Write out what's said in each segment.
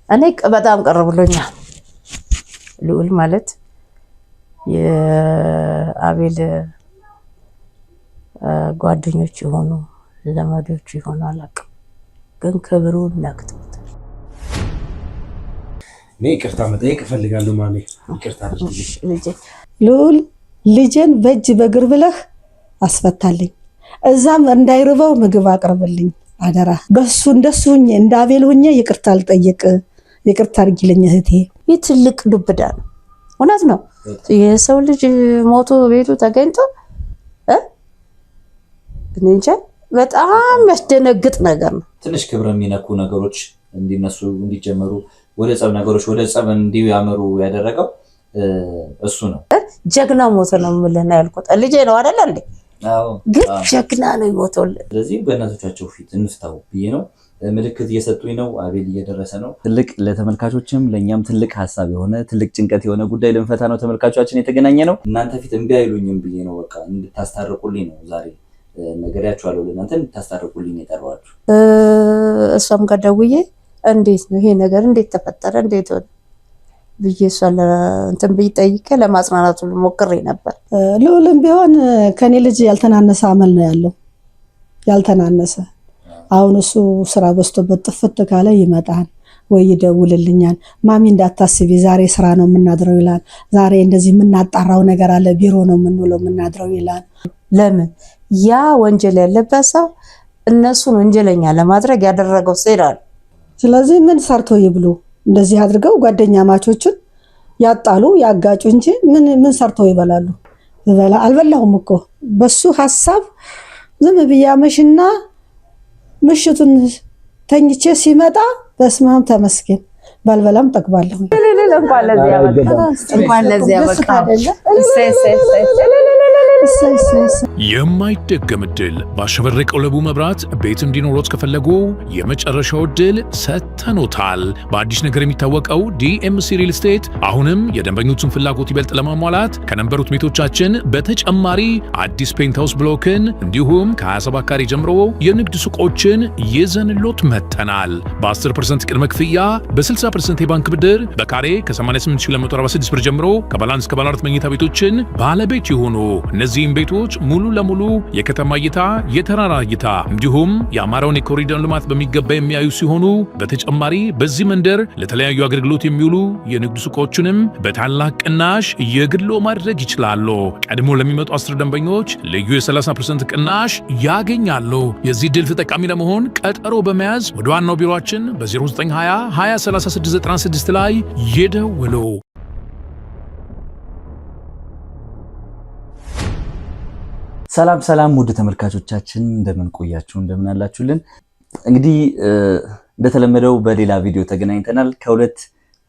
እኔ በጣም ቀርብሎኛል ልዑል ማለት የአቤል ጓደኞች ይሆኑ ዘመዶች ይሆኑ አላውቅም ግን ክብሩን ነክቶታል ይቅርታ መጠየቅ እፈልጋለሁ ማሚ ይቅርታ ልዑል ልጄን በእጅ በእግር ብለህ አስፈታልኝ እዛም እንዳይርበው ምግብ አቅርብልኝ አደራ በሱ እንደሱ ሆኜ እንደ አቤል ሆኜ ይቅርታ ልጠይቅ ይቅርታ አድርጊልኝ እህቴ ይትልቅ ዱብዳ ነው እውነት ነው የሰው ልጅ ሞቶ ቤቱ ተገኝቶ እንጃ በጣም ያስደነግጥ ነገር ነው ትንሽ ክብር የሚነኩ ነገሮች እንዲነሱ እንዲጀመሩ ወደ ጸብ ነገሮች ወደ ጸብ እንዲያመሩ ያደረገው እሱ ነው ጀግና ሞተ ነው ምለና ያልኩት ልጄ ነው አይደል እንዴ አዎ ግን ጀግና ነው ሞተው ስለዚህ በእናቶቻቸው ፊት እንፍታው ብዬ ነው ምልክት እየሰጡኝ ነው አቤል እየደረሰ ነው ትልቅ ለተመልካቾችም ለኛም ትልቅ ሐሳብ የሆነ ትልቅ ጭንቀት የሆነ ጉዳይ ለምፈታ ነው ተመልካቾቻችን የተገናኘ ነው እናንተ ፊት እንቢ አይሉኝም ብዬ ነው በቃ እንድታስታርቁልኝ ነው ዛሬ ነገሪያችኋለሁ ለእናንተ እንድታስታርቁልኝ የጠራኋችሁ እሷም ጋር ደውዬ እንዴት ነው ይሄ ነገር እንዴት ተፈጠረ እንዴት ሆነ ብዬ እሷን እንትን ብጠይቄ ለማጽናናቱ ሞክሬ ነበር ልዑልም ቢሆን ከኔ ልጅ ያልተናነሰ አመል ነው ያለው ያልተናነሰ አሁን እሱ ስራ በዝቶበት ጥፍት ካለ ይመጣል ወይ ይደውልልኛል ማሚ እንዳታስቢ ዛሬ ስራ ነው የምናድረው ይላል ዛሬ እንደዚህ የምናጣራው ነገር አለ ቢሮ ነው የምንውለው የምናድረው ይላል ለምን ያ ወንጀል ያለበት ሰው እነሱን ወንጀለኛ ለማድረግ ያደረገው ሴራ ስለዚህ ምን ሰርቶ ይብሉ እንደዚህ አድርገው ጓደኛ ማቾችን ያጣሉ ያጋጩ እንጂ ምን ሰርቶ ይበላሉ አልበላሁም እኮ በሱ ሐሳብ ዝም ብያመሽና ምሽቱን ተኝቼ ሲመጣ በስማም ተመስገን ባልበላም ጠግባለሁ እንኳን ለዚህ ያበቃ የማይደገም ድል ባሸበረቀው ለቡ መብራት ቤት እንዲኖሮት ከፈለጉ የመጨረሻው ድል ሰተኖታል። በአዲስ ነገር የሚታወቀው ዲኤምሲ ሪል ስቴት አሁንም የደንበኞቹን ፍላጎት ይበልጥ ለማሟላት ከነበሩት ቤቶቻችን በተጨማሪ አዲስ ፔንትሃውስ ብሎክን እንዲሁም ከ27 ካሬ ጀምሮ የንግድ ሱቆችን ይዘንሎት መተናል። በ10% ቅድመ ክፍያ በ60% የባንክ ብድር በካሬ ከ88246 ብር ጀምሮ ከባላንስ ከባለ 4 መኝታ ቤቶችን ባለቤት ይሆኑ። እነዚህም ቤቶች ሙሉ ለሙሉ የከተማ እይታ የተራራ እይታ እንዲሁም የአማራውን የኮሪደር ልማት በሚገባ የሚያዩ ሲሆኑ በተጨማሪ በዚህ መንደር ለተለያዩ አገልግሎት የሚውሉ የንግድ ሱቆችንም በታላቅ ቅናሽ የግሎ ማድረግ ይችላሉ። ቀድሞ ለሚመጡ 10 ደንበኞች ልዩ የ30% ቅናሽ ያገኛሉ። የዚህ ድል ተጠቃሚ ለመሆን ቀጠሮ በመያዝ ወደ ዋናው ቢሮአችን በ0920 203696 ላይ ይደውሉ። ሰላም ሰላም ውድ ተመልካቾቻችን እንደምን ቆያችሁ እንደምን አላችሁልን እንግዲህ እንደተለመደው በሌላ ቪዲዮ ተገናኝተናል ከሁለት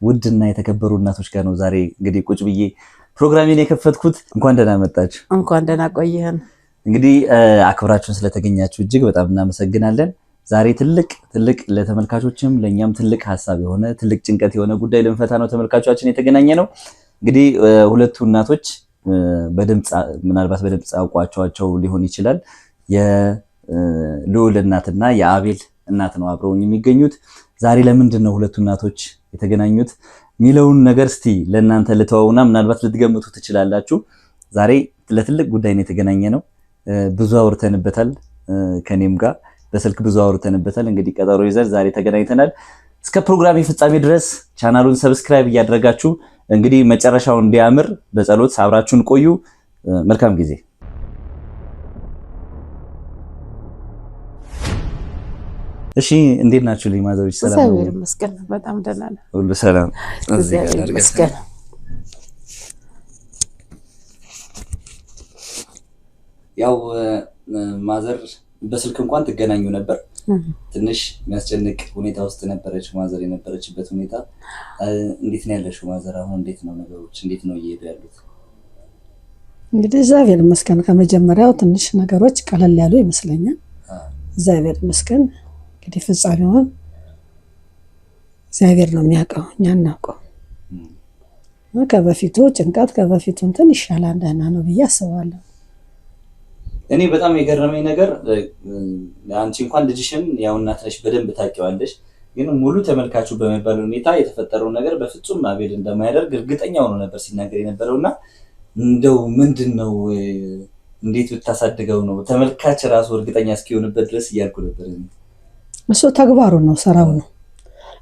ውድና የተከበሩ እናቶች ጋር ነው ዛሬ እንግዲህ ቁጭ ብዬ ፕሮግራሜን የከፈትኩት እንኳን ደህና መጣችሁ እንኳን ደህና ቆየን እንግዲህ አክብራችሁን ስለተገኛችሁ እጅግ በጣም እናመሰግናለን ዛሬ ትልቅ ለተመልካቾችም ለኛም ትልቅ ሐሳብ የሆነ ትልቅ ጭንቀት የሆነ ጉዳይ ለምፈታ ነው ተመልካቾቻችን የተገናኘ ነው እንግዲህ ሁለቱ እናቶች በድምጽ ምናልባት በድምጽ አውቋቸው ሊሆን ይችላል የልዑል እናትና የአቤል እናት ነው አብረውኝ የሚገኙት ዛሬ ለምንድን ነው ሁለቱ እናቶች የተገናኙት ሚለውን ነገር እስቲ ለእናንተ ልተዋውና ምናልባት ልትገምቱ ትችላላችሁ ዛሬ ለትልቅ ጉዳይ ነው የተገናኘ ነው ብዙ አውርተንበታል ከኔም ጋር በስልክ ብዙ አውርተንበታል እንግዲህ ቀጠሮ ይዘን ዛሬ ተገናኝተናል እስከ ፕሮግራም ፍጻሜ ድረስ ቻናሉን ሰብስክራይብ እያደረጋችሁ እንግዲህ መጨረሻው እንዲያምር በጸሎት አብራችሁን ቆዩ መልካም ጊዜ እሺ እንዴት ናችሁ ለማዘሮች ሰላም ነው እግዚአብሔር ይመስገን በጣም ደህና ነን ሁሉ ሰላም እግዚአብሔር ይመስገን ያው ማዘር በስልክ እንኳን ትገናኙ ነበር ትንሽ የሚያስጨንቅ ሁኔታ ውስጥ ነበረች ማዘር የነበረችበት ሁኔታ እንዴት ነው ያለሽው ማዘር አሁን እንዴት ነው ነገሮች እንዴት ነው እየሄዱ ያሉት እንግዲህ እግዚአብሔር ይመስገን ከመጀመሪያው ትንሽ ነገሮች ቀለል ያሉ ይመስለኛል እግዚአብሔር ይመስገን እንግዲህ ፍጻሜውን እግዚአብሔር ነው የሚያውቀው እኛ እናውቀው ከበፊቱ ጭንቀት ከበፊቱ እንትን ይሻላል ደህና ነው ብዬ አስባለሁ እኔ በጣም የገረመኝ ነገር አንቺ እንኳን ልጅሽን ያው እናት ነሽ በደንብ ታውቂዋለሽ ግን ሙሉ ተመልካቹ በሚባል ሁኔታ የተፈጠረው ነገር በፍጹም አቤል እንደማያደርግ እርግጠኛ ሆኖ ነበር ሲናገር የነበረውና እንደው ምንድነው እንዴት ብታሳድገው ነው ተመልካች ራሱ እርግጠኛ እስኪሆንበት ድረስ እያልኩ ነበር። እሱ ተግባሩ ነው፣ ስራው ነው።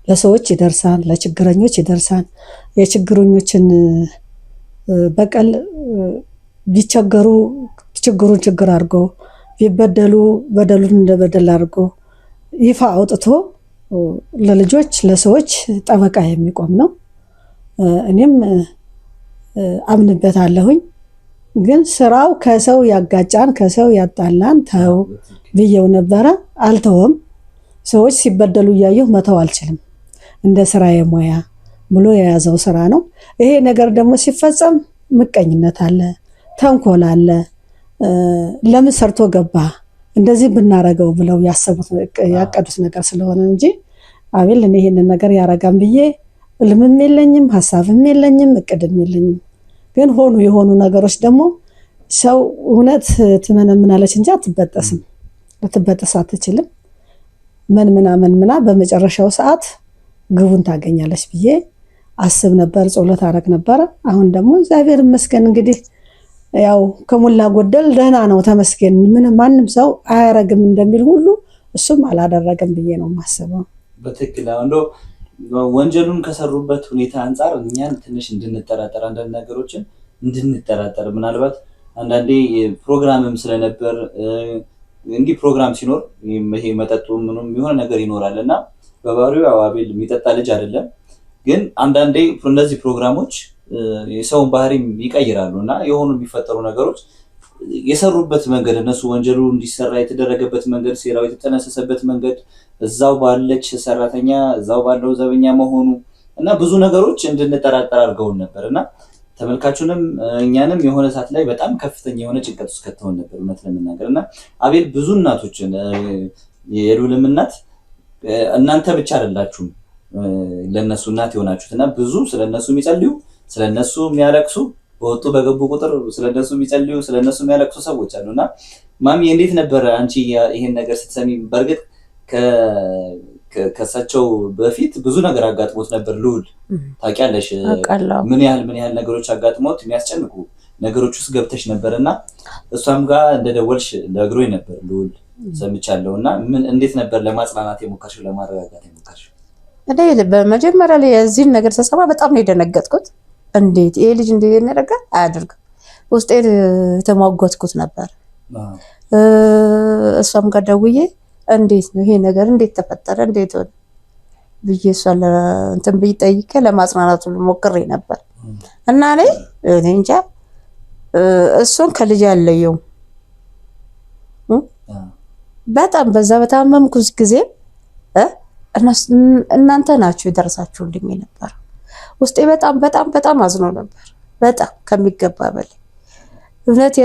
ለሰዎች ይደርሳል፣ ለችግረኞች ይደርሳል። የችግረኞችን በቀል ቢቸገሩ ችግሩን ችግር አድርጎ ቢበደሉ በደሉን እንደበደል አድርጎ ይፋ አውጥቶ ለልጆች ለሰዎች ጠበቃ የሚቆም ነው። እኔም አምንበታለሁኝ። ግን ስራው ከሰው ያጋጫን ከሰው ያጣላን ተው ብየው ነበረ፣ አልተወም። ሰዎች ሲበደሉ እያየሁ መተው አልችልም። እንደ ስራ የሙያ ብሎ የያዘው ስራ ነው። ይሄ ነገር ደግሞ ሲፈጸም ምቀኝነት አለ፣ ተንኮል አለ። ለምን ሰርቶ ገባ እንደዚህ ብናረገው ብለው ያቀዱት ነገር ስለሆነ እንጂ አቤል እኔ ይሄንን ነገር ያረጋም ብዬ ልምም የለኝም፣ ሐሳብም የለኝም፣ እቅድም የለኝም። ግን ሆኑ የሆኑ ነገሮች ደግሞ ሰው እውነት ትመነምናለች እንጂ አትበጠስም፣ ልትበጠስ አትችልም። ምና በመጨረሻው ሰዓት ግቡን ታገኛለች ብዬ አስብ ነበር፣ ጸሎት አረግ ነበር። አሁን ደግሞ እግዚአብሔር ይመስገን እንግዲህ ያው ከሞላ ጎደል ደህና ነው ተመስገን። ማንም ሰው አያረግም እንደሚል ሁሉ እሱም አላደረገም ብዬ ነው የማስበው። በትክክል እንደው ወንጀሉን ከሰሩበት ሁኔታ አንፃር እኛን ትንሽ እንድንጠራጠር አንዳንድ ነገሮችን እንድንጠራጠር ምናልባት አንዳንዴ ፕሮግራምም ስለነበር እንዲህ ፕሮግራም ሲኖር ይሄ መጠጡ ምንም የሆነ ነገር ይኖራል እና በባህሪው አቤል የሚጠጣ ልጅ አይደለም። ግን አንዳንዴ እነዚህ ፕሮግራሞች የሰውን ባህሪም ይቀይራሉ እና የሆኑ የሚፈጠሩ ነገሮች የሰሩበት መንገድ እነሱ ወንጀሉ እንዲሰራ የተደረገበት መንገድ ሴራው የተጠነሰሰበት መንገድ እዛው ባለች ሰራተኛ እዛው ባለው ዘበኛ መሆኑ እና ብዙ ነገሮች እንድንጠራጠር አድርገውን ነበር እና ተመልካቹንም እኛንም የሆነ ሰዓት ላይ በጣም ከፍተኛ የሆነ ጭንቀት ውስጥ ከተውን ነበር እውነት ለመናገር እና አቤል ብዙ እናቶችን የሉልም እናት እናንተ ብቻ አይደላችሁም ለነሱ እናት የሆናችሁት እና ብዙ ስለነሱ የሚጸልዩ ስለነሱ የሚያለቅሱ በወጡ በገቡ ቁጥር ስለነሱ የሚጸልዩ ስለነሱ የሚያለቅሱ ሰዎች አሉና ማሚ እንዴት ነበር አንቺ ይሄን ነገር ስትሰሚ? በርግጥ ከሳቸው በፊት ብዙ ነገር አጋጥሞት ነበር ልዑል ታውቂያለሽ። ምን ያህል ነገሮች አጋጥሞት የሚያስጨንቁ ነገሮች ውስጥ ገብተሽ ነበርና እሷም ጋር እንደደወልሽ ነግሮኝ ነበር ልዑል ሰምቻለሁና ምን እንዴት ነበር ለማጽናናት የሞከርሽው ለማረጋጋት የሞከርሽው? እኔ በመጀመሪያ ላይ የዚህን ነገር ተሰማ በጣም ነው የደነገጥኩት። እንዴት ይሄ ልጅ እንዴት ያደርጋል አያደርግም ውስጤ ተሟጓትኩት ነበር። እሷም ጋር ደውዬ እንዴት ነው ይሄ ነገር እንዴት ተፈጠረ እንዴት ሆነ ብዬ እሷን እንትን ብዬ ጠይቄ ለማጽናናት ሞክሬ ነበር እና እኔ እንጃ እሱን ከልጅ ያለየው በጣም በዛ በታመምኩት ጊዜ እናንተ ናችሁ የደረሳችሁልኝ ነበር። ውስጤ በጣም በጣም በጣም አዝኖ ነበር፣ በጣም ከሚገባ በላይ እውነት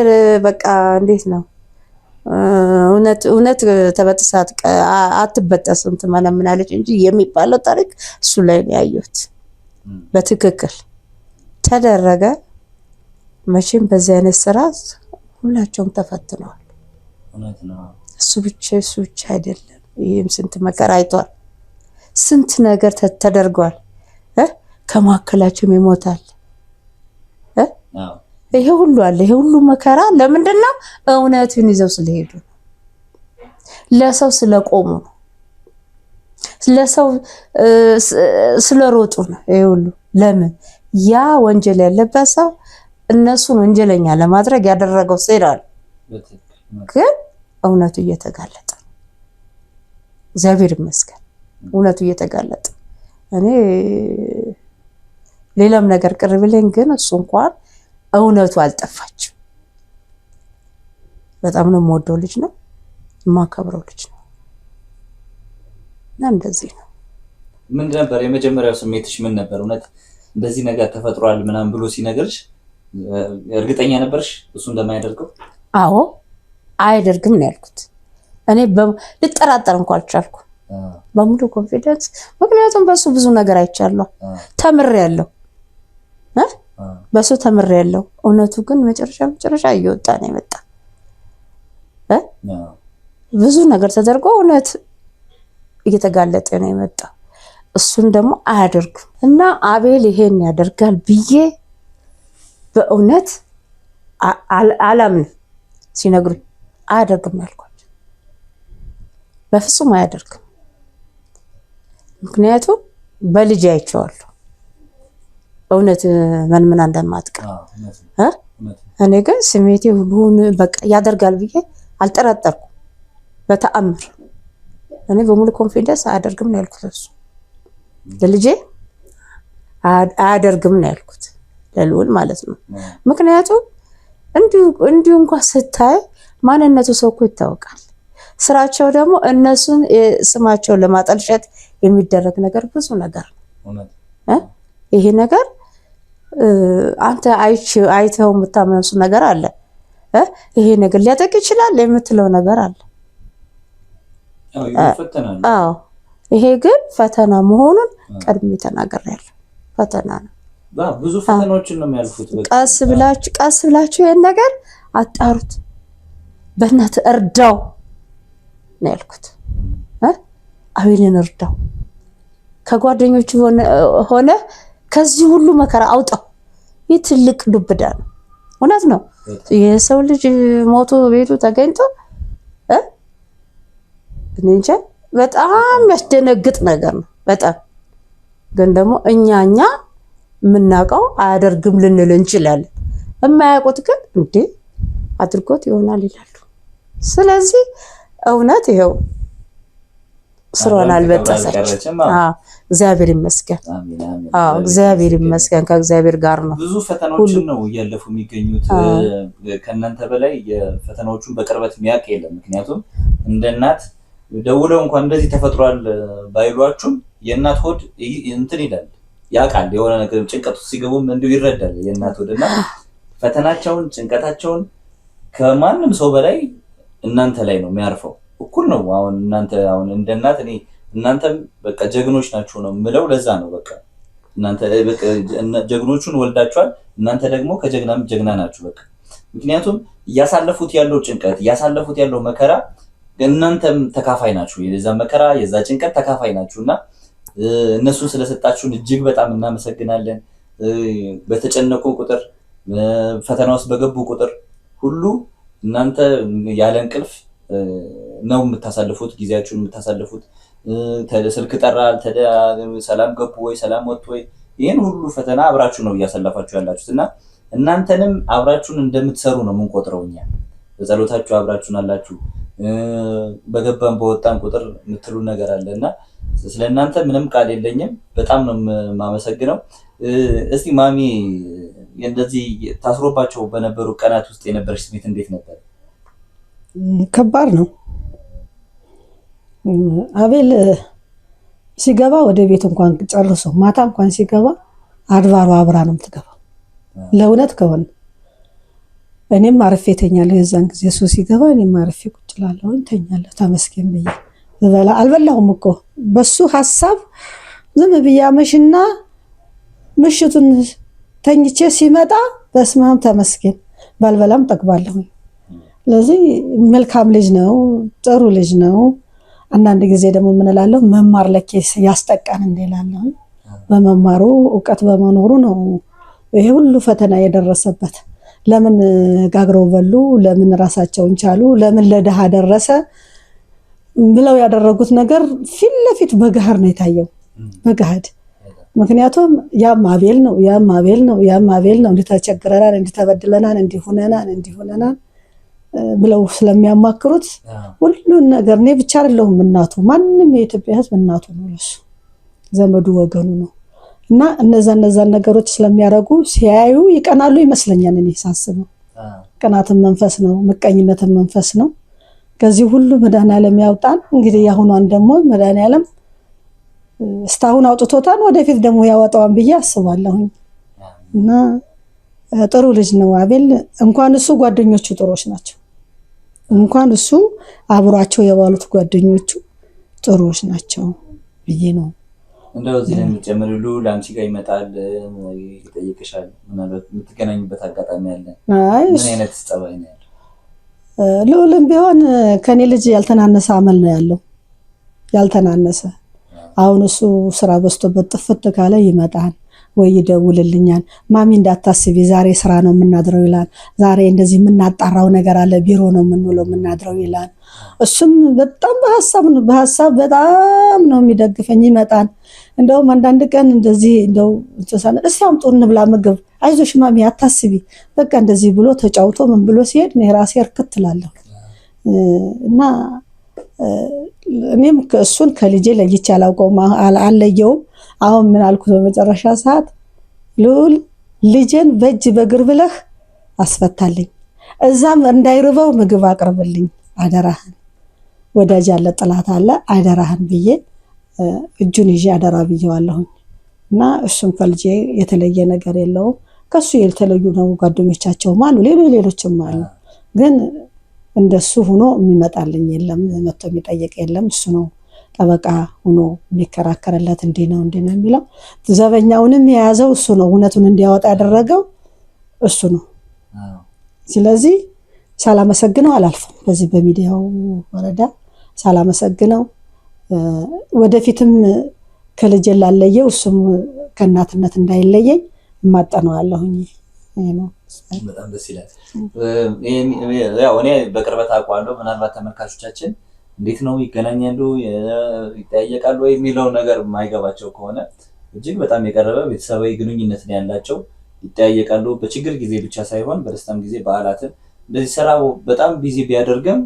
በቃ እንዴት ነው እውነት ተበጥሳ አትበጠስም ትመነምናለች እንጂ የሚባለው ታሪክ እሱ ላይ ነው ያየሁት። በትክክል ተደረገ። መቼም በዚህ አይነት ስራ ሁላቸውም ተፈትነዋል። እሱ ብቻ አይደለም፣ ይህም ስንት መከራ አይቷል፣ ስንት ነገር ተደርጓል። ከመካከላቸውም ይሞታል። ይሄ ሁሉ አለ። ይሄ ሁሉ መከራ ለምንድን ነው? እውነትን ይዘው ስለሄዱ ነው። ለሰው ስለቆሙ ነው። ለሰው ስለሮጡ ነው። ይሄ ሁሉ ለምን? ያ ወንጀል ያለበት ሰው እነሱን ወንጀለኛ ለማድረግ ያደረገው ሴራ ነው። ግን እውነቱ እየተጋለጠ ነው። እግዚአብሔር ይመስገን እውነቱ እየተጋለጠ። እኔ ሌላም ነገር ቅር ቢለኝ ግን እሱ እንኳን እውነቱ አልጠፋችም። በጣም ነው የምወደው ልጅ ነው፣ የማከብረው ልጅ ነው እና እንደዚህ ነው። ምን ነበር የመጀመሪያው ስሜትሽ? ምን ነበር? እውነት እንደዚህ ነገር ተፈጥሯል ምናምን ብሎ ሲነገርሽ እርግጠኛ ነበርሽ እሱ እንደማያደርገው? አዎ አያደርግም ነው ያልኩት። እኔ ልጠራጠር እንኳን አልቻልኩም በሙሉ ኮንፊደንስ። ምክንያቱም በሱ ብዙ ነገር አይቻለሁ፣ ተምሬያለሁ፣ በሱ ተምሬያለሁ። እውነቱ ግን መጨረሻ እየወጣ ነው የመጣ። ብዙ ነገር ተደርጎ እውነት እየተጋለጠ ነው የመጣው። እሱን ደግሞ አያደርግም እና አቤል ይሄን ያደርጋል ብዬ በእውነት አላምንም። ሲነግሩኝ አያደርግም ያልኳቸው በፍጹም አያደርግም። ምክንያቱም በልጅ አይቼዋለሁ እውነት መንምና እንደማትቀር። እኔ ግን ስሜቴ ሁሉን በቃ ያደርጋል ብዬ አልጠራጠርኩም በተአምር። እኔ በሙሉ ኮንፊደንስ አያደርግም ነው ያልኩት። እሱ ለልጄ አያደርግም ነው ያልኩት፣ ለልዑል ማለት ነው። ምክንያቱም እንዲሁ እንኳን ስታይ ማንነቱ ሰው እኮ ይታወቃል። ስራቸው ደግሞ እነሱን ስማቸውን ለማጠልሸት የሚደረግ ነገር ብዙ ነገር ነው። ይሄ ነገር አንተ አይተው የምታመነሱ ነገር አለ። ይሄ ነገር ሊያጠቅ ይችላል የምትለው ነገር አለ። አዎ ይሄ ግን ፈተና መሆኑን ቀድሜ ተናግሬያለሁ። ፈተና ነው። ብዙ ፈተናዎችን ነው የሚያልፉት። ቀስ ብላችሁ ይሄን ነገር አጣሩት፣ በእናትህ እርዳው ነው ያልኩት። አቤልን እርዳው፣ ከጓደኞቹ ሆነ ከዚህ ሁሉ መከራ አውጣው። ይህ ትልቅ ዱብዳ ነው። እውነት ነው። የሰው ልጅ ሞቶ ቤቱ ተገኝቶ እንጃ በጣም ያስደነግጥ ነገር ነው። በጣም ግን ደግሞ እኛ የምናውቀው አያደርግም ልንል እንችላለን። የማያውቁት ግን እንዴ አድርጎት ይሆናል ይላሉ። ስለዚህ እውነት ይኸው ስሯን አልበጠሰች። እግዚአብሔር ይመስገን። እግዚአብሔር ይመስገን። ከእግዚአብሔር ጋር ነው። ብዙ ፈተናዎችን ነው እያለፉ የሚገኙት። ከእናንተ በላይ የፈተናዎቹን በቅርበት የሚያውቅ የለም። ምክንያቱም እንደ እናት ደውለው እንኳን እንደዚህ ተፈጥሯል ባይሏችሁም የእናት ሆድ እንትን ይላል፣ ያውቃል። የሆነ ነገር ጭንቀቱ ሲገቡም እንዲሁ ይረዳል የእናት ሆድና ፈተናቸውን ጭንቀታቸውን ከማንም ሰው በላይ እናንተ ላይ ነው የሚያርፈው። እኩል ነው። አሁን እናንተ አሁን እንደ እናት እናንተም በቃ ጀግኖች ናችሁ ነው የምለው። ለዛ ነው በቃ እናንተ በቃ ጀግኖቹን ወልዳችኋል። እናንተ ደግሞ ከጀግናም ጀግና ናችሁ በቃ። ምክንያቱም እያሳለፉት ያለው ጭንቀት እያሳለፉት ያለው መከራ እናንተም ተካፋይ ናችሁ። የዛ መከራ የዛ ጭንቀት ተካፋይ ናችሁና እነሱን ስለሰጣችሁን እጅግ በጣም እናመሰግናለን። በተጨነቁ ቁጥር ፈተና ውስጥ በገቡ ቁጥር ሁሉ እናንተ ያለ እንቅልፍ ነው የምታሳልፉት፣ ጊዜያችሁን የምታሳልፉት። ስልክ ጠራል፣ ሰላም ገቡ ወይ ሰላም ወጡ ወይ፣ ይህን ሁሉ ፈተና አብራችሁ ነው እያሳለፋችሁ ያላችሁት እና እናንተንም አብራችሁን እንደምትሰሩ ነው የምንቆጥረው እኛ። በጸሎታችሁ አብራችሁን አላችሁ። በገባን በወጣን ቁጥር የምትሉ ነገር አለ እና ስለ እናንተ ምንም ቃል የለኝም። በጣም ነው የማመሰግነው። እስቲ ማሚ እንደዚህ ታስሮባቸው በነበሩ ቀናት ውስጥ የነበረች ስሜት እንዴት ነበር? ከባድ ነው። አቤል ሲገባ ወደ ቤት እንኳን ጨርሶ ማታ እንኳን ሲገባ አድባሯ አብራ ነው የምትገባው። ለእውነት ከሆነ እኔም አርፌ ተኛለሁ። የዛን ጊዜ እሱ ሲገባ እኔም አርፌ ቁጭ እላለሁ፣ ተኛለሁ። ተመስገን ብዬ አልበላሁም እኮ በሱ ሀሳብ ዝም ብዬ አመሽና ምሽቱን ተኝቼ ሲመጣ በስመ አብ ተመስገን ባልበላም ጠግባለሁ። ስለዚህ መልካም ልጅ ነው፣ ጥሩ ልጅ ነው። አንዳንድ ጊዜ ደግሞ ምን እላለሁ፣ መማር ለኬስ ያስጠቃን እንላለን። በመማሩ እውቀት በመኖሩ ነው ይሄ ሁሉ ፈተና የደረሰበት። ለምን ጋግረው በሉ፣ ለምን ራሳቸውን ቻሉ፣ ለምን ለድሃ ደረሰ ብለው ያደረጉት ነገር ፊት ለፊት በገሃድ ነው የታየው፣ በገሃድ። ምክንያቱም ያም አቤል ነው፣ ያም አቤል ነው፣ ያም አቤል ነው። እንዲተቸግረናል፣ እንዲተበድለናል፣ እንዲሆነናል ብለው ስለሚያማክሩት ሁሉን ነገር እኔ ብቻ አይደለሁም እናቱ፣ ማንም የኢትዮጵያ ሕዝብ እናቱ ነው፣ ለሱ ዘመዱ ወገኑ ነው። እና እነዛን ነገሮች ስለሚያደርጉ ሲያዩ ይቀናሉ ይመስለኛል። እኔ ሳስበው ቅናትን መንፈስ ነው፣ ምቀኝነትን መንፈስ ነው። ከዚህ ሁሉ መድኃኔዓለም ያውጣን። እንግዲህ ያሁኗን ደግሞ መድኃኔዓለም እስካሁን አውጥቶታል፣ ወደፊት ደግሞ ያወጣዋን ብዬ አስባለሁኝ። እና ጥሩ ልጅ ነው አቤል። እንኳን እሱ ጓደኞቹ ጥሩዎች ናቸው። እንኳን እሱ አብሯቸው የዋሉት ጓደኞቹ ጥሩዎች ናቸው ብዬ ነው። እንደው እዚህ ላይ የሚጨምርሉ ለአንቺ ጋር ይመጣል ይጠይቅሻል። ምናልባት የምትገናኙበት አጋጣሚ አለ? ምን አይነት ጸባይ ነው ያለው? ልዑልም ቢሆን ከኔ ልጅ ያልተናነሰ አመል ነው ያለው። ያልተናነሰ። አሁን እሱ ስራ በዝቶበት ጥፍት ካለ ይመጣል ወይ ይደውልልኛል። ማሚ እንዳታስቢ ዛሬ ስራ ነው የምናድረው ይላል። ዛሬ እንደዚህ የምናጣራው ነገር አለ ቢሮ ነው የምንውለው የምናድረው ይላል። እሱም በጣም በሀሳብ በጣም ነው የሚደግፈኝ። ይመጣል። እንደውም አንዳንድ ቀን እንደዚህ እንደው እስቲ አምጡ እንብላ ምግብ፣ አይዞሽ ማሚ አታስቢ፣ በቃ እንደዚህ ብሎ ተጫውቶ ምን ብሎ ሲሄድ እኔ ራሴ እርክት እላለሁ። እና እኔም እሱን ከልጄ ለይቼ አላውቀውም፣ አልለየውም። አሁን ምን አልኩት በመጨረሻ ሰዓት፣ ልዑል ልጄን በእጅ በእግር ብለህ አስፈታልኝ፣ እዛም እንዳይርበው ምግብ አቅርብልኝ አደራህን፣ ወዳጅ አለ ጥላት አለ አደራህን ብዬ እጁን ይዤ አደራ ብዬዋለሁኝ። እና እሱም ከልጄ የተለየ ነገር የለውም። ከሱ የተለዩ ነው ጓደኞቻቸውም አሉ፣ ሌሎችም አሉ። ግን እንደሱ ሆኖ የሚመጣልኝ የለም፣ መጥቶ የሚጠይቅ የለም። እሱ ነው ጠበቃ ሆኖ የሚከራከርለት። እንዲህ ነው የሚለው። ዘበኛውንም የያዘው እሱ ነው፣ እውነቱን እንዲያወጣ ያደረገው እሱ ነው። ስለዚህ ሳላመሰግነው አላልፍም። በዚህ በሚዲያው ወረዳ ሳላመሰግነው ወደፊትም ከልጄ ላለየው እሱም ከእናትነት እንዳይለየኝ እማጠነዋለሁኝ። ነው በጣም ደስ ይላል። ያው እኔ በቅርበት አውቀዋለሁ። ምናልባት ተመልካቾቻችን እንዴት ነው ይገናኛሉ፣ ይጠያየቃሉ ወይ የሚለው ነገር የማይገባቸው ከሆነ እጅግ በጣም የቀረበ ቤተሰባዊ ግንኙነት ነው ያላቸው። ይጠያየቃሉ። በችግር ጊዜ ብቻ ሳይሆን በደስታም ጊዜ በዓላትን እንደዚህ ስራው በጣም ቢዚ ቢያደርግም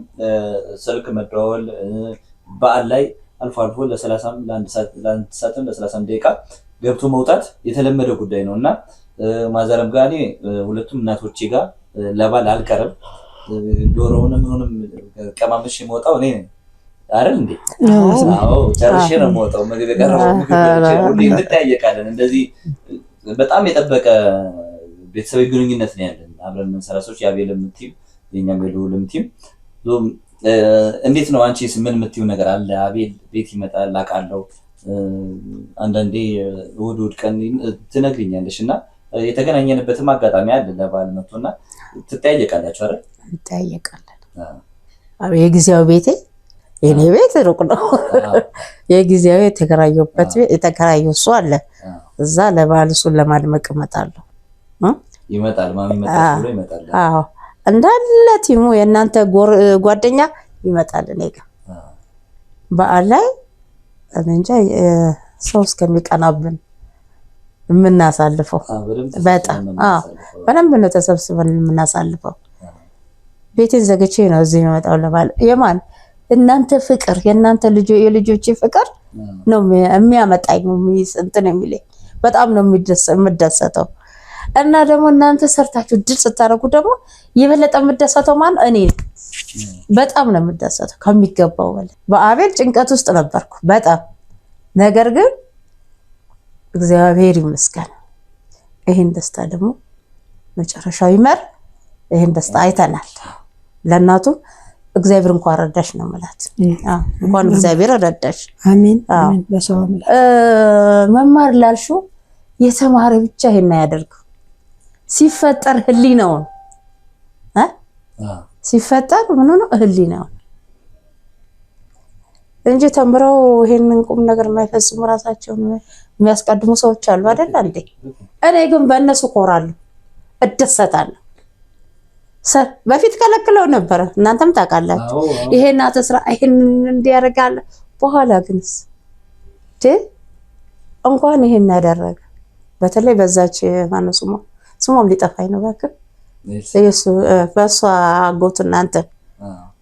ስልክ መደዋወል በዓል ላይ አልፎ አልፎ ለ30 ለአንድ ሰዓትም ለ30 ደቂቃ ገብቶ መውጣት የተለመደ ጉዳይ ነው እና ማዘረም ጋር እኔ ሁለቱም እናቶቼ ጋር ለባል አልቀርም። ዶሮውንም ምኑንም ቀማምሽ የምወጣው እኔ ነኝ አይደል እንዴ? አዎ ጨርሼ ነው የምወጣው። ምግብ የቀረበው ምግብ ሁሌ እንጠያየቃለን። እንደዚህ በጣም የጠበቀ ቤተሰባዊ ግንኙነት ነው ያለን። አብረን የምንሰራ ሰዎች የአቤልም ቲም የኛም የልዑልም ቲም። እንዴት ነው አንቺስ ምን የምትይው ነገር አለ? አቤል ቤት ይመጣል አውቃለሁ። አንዳንዴ እሑድ ቀን ትነግሪኛለሽ እና የተገናኘንበትም አጋጣሚ አለ። ለበዓል መጥቶና ትጠያየቃላችሁ አይደል? እንጠያየቃለን። የጊዜያዊ ቤቴ የኔ ቤት ሩቅ ነው። የጊዜያዊ የተከራየሁበት ቤት የተከራየው እሱ አለ። እዛ ለበዓል እሱን ለማድመቅ እመጣለሁ። ይመጣል ማሚ መጣች ብሎ ይመጣል። አዎ እንዳለ ቲሙ የእናንተ ጓደኛ ይመጣል እኔ ጋር በዓል ላይ እንጃ ሰው እስከሚቀናብን የምናሳልፈው በጣም በደንብ ነው ተሰብስበን የምናሳልፈው። ቤቴን ዘግቼ ነው እዚህ የመጣው ለበዓል። የማን እናንተ ፍቅር የእናንተ የልጆቼ ፍቅር ነው የሚያመጣኝ እንትን የሚለኝ። በጣም ነው የምደሰተው። እና ደግሞ እናንተ ሰርታችሁ ድል ስታደርጉ ደግሞ የበለጠ የምደሰተው ማን እኔ በጣም ነው የምደሰተው ከሚገባው በላይ። በአቤል ጭንቀት ውስጥ ነበርኩ በጣም ነገር ግን እግዚአብሔር ይመስገን ይሄን ደስታ ደግሞ መጨረሻው ይመር። ይሄን ደስታ አይተናል። ለእናቱ እግዚአብሔር እንኳን ረዳሽ ነው ማለት። እንኳን እግዚአብሔር ረዳሽ። አሜን አሜን። በሰው አምላክ መማር ላልሽው የተማረ ብቻ ይሄን ያደርገው ሲፈጠር ህሊናው ሲፈጠር ምን ነው ህሊናው እንጂ ተምረው ይሄንን ቁም ነገር የማይፈጽሙ ራሳቸውን የሚያስቀድሙ ሰዎች አሉ አይደል እንዴ? እኔ ግን በእነሱ ኮራለሁ፣ እደሰታለሁ። በፊት ከለክለው ነበር፣ እናንተም ታውቃላችሁ። ይሄን አትስራ ይሄን እንዲያረጋል። በኋላ ግንስ እንኳን ይሄን ያደረገ በተለይ በዛች ማነው ስሟም ሊጠፋኝ ነው እባክህ እሱ በሷ አጎቱ እናንተ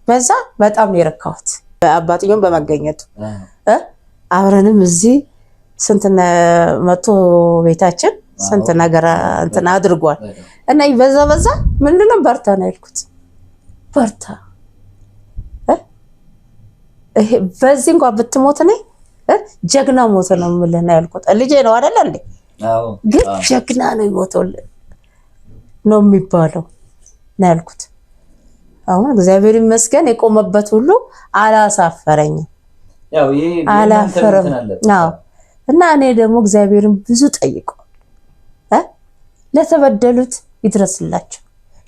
በዛ በጣም ነው የረካሁት። አባትየውም በመገኘቱ አብረንም እዚህ ስንት መቶ ቤታችን ስንት ነገር እንትን አድርጓል። እና በዛ ምንድነው በርታ ነው ያልኩት። በርታ ይሄ በዚህ እንኳን ብትሞት ነኝ ጀግና ሞት ነው የምልህ ነው ያልኩት። ልጄ ነው አይደል እንዴ? አዎ ግን ጀግና ነው ይሞተው ነው የሚባለው ነው ያልኩት። አሁን እግዚአብሔር ይመስገን የቆመበት ሁሉ አላሳፈረኝም። ያው ይሄ አላፈረም። አዎ እና እኔ ደግሞ እግዚአብሔርን ብዙ ጠይቀው ለተበደሉት ይድረስላቸው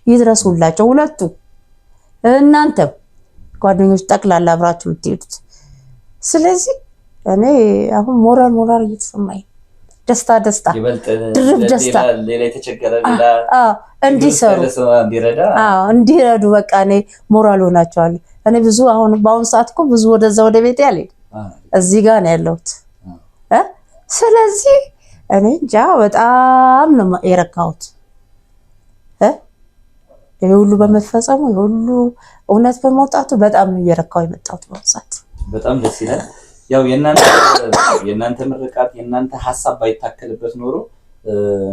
ይድረሱላቸው ሁለቱ። እናንተም ጓደኞች ጠቅላላ አብራችሁ የምትሄዱት ስለዚህ እኔ አሁን ሞራል እየተሰማኝ ደስታ ድርብ ደስታ ሌላ የተቸገረ ሌላ እንዲሰሩ እንዲረዱ በቃ እኔ ሞራል ሆናቸዋለሁ። እኔ ብዙ አሁን በአሁን ሰዓት እኮ ብዙ ወደዛ ወደ ቤት ያለኝ እዚህ ጋር ነው ያለሁት። ስለዚህ እኔ እንጃ በጣም ነው የረካሁት ይሄ ሁሉ በመፈጸሙ ይሄ ሁሉ እውነት በመውጣቱ በጣም ነው የረካው የመጣሁት በአሁን ሰዓት። በጣም ደስ ይላል። ያው የእናንተ ምርቃት የእናንተ ሀሳብ ባይታከልበት ኖሮ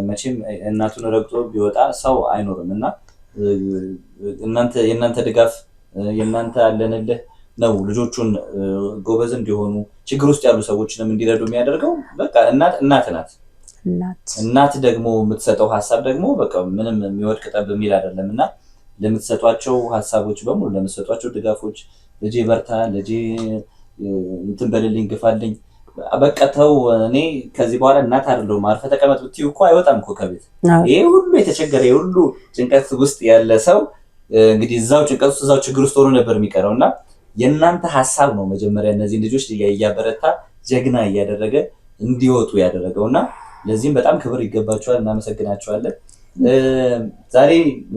መቼም እናቱን ረግጦ ቢወጣ ሰው አይኖርም እና የእናንተ ድጋፍ የእናንተ አለንልህ ነው ልጆቹን ጎበዝ እንዲሆኑ ችግር ውስጥ ያሉ ሰዎችንም እንዲረዱ የሚያደርገው። በቃ እናት ናት። እናት ደግሞ የምትሰጠው ሀሳብ ደግሞ በቃ ምንም የሚወድቅ ጠብ የሚል አይደለም እና ለምትሰጧቸው ሀሳቦች በሙሉ ለምትሰጧቸው ድጋፎች ልጄ በርታ፣ ልጄ እንትን በልልኝ፣ ግፋልኝ፣ በቃ ተው እኔ ከዚህ በኋላ እናት አይደለሁም አርፈህ ተቀመጥ ብትይው እኮ አይወጣም እኮ ከቤት። ይሄ ሁሉ የተቸገረ ይሄ ሁሉ ጭንቀት ውስጥ ያለ ሰው እንግዲህ እዛው ጭንቀት ውስጥ እዛው ችግር ውስጥ ሆኖ ነበር የሚቀረው እና የእናንተ ሀሳብ ነው መጀመሪያ እነዚህ ልጆች እያበረታ ጀግና እያደረገ እንዲወጡ ያደረገው እና ለዚህም በጣም ክብር ይገባቸዋል። እናመሰግናቸዋለን። ዛሬ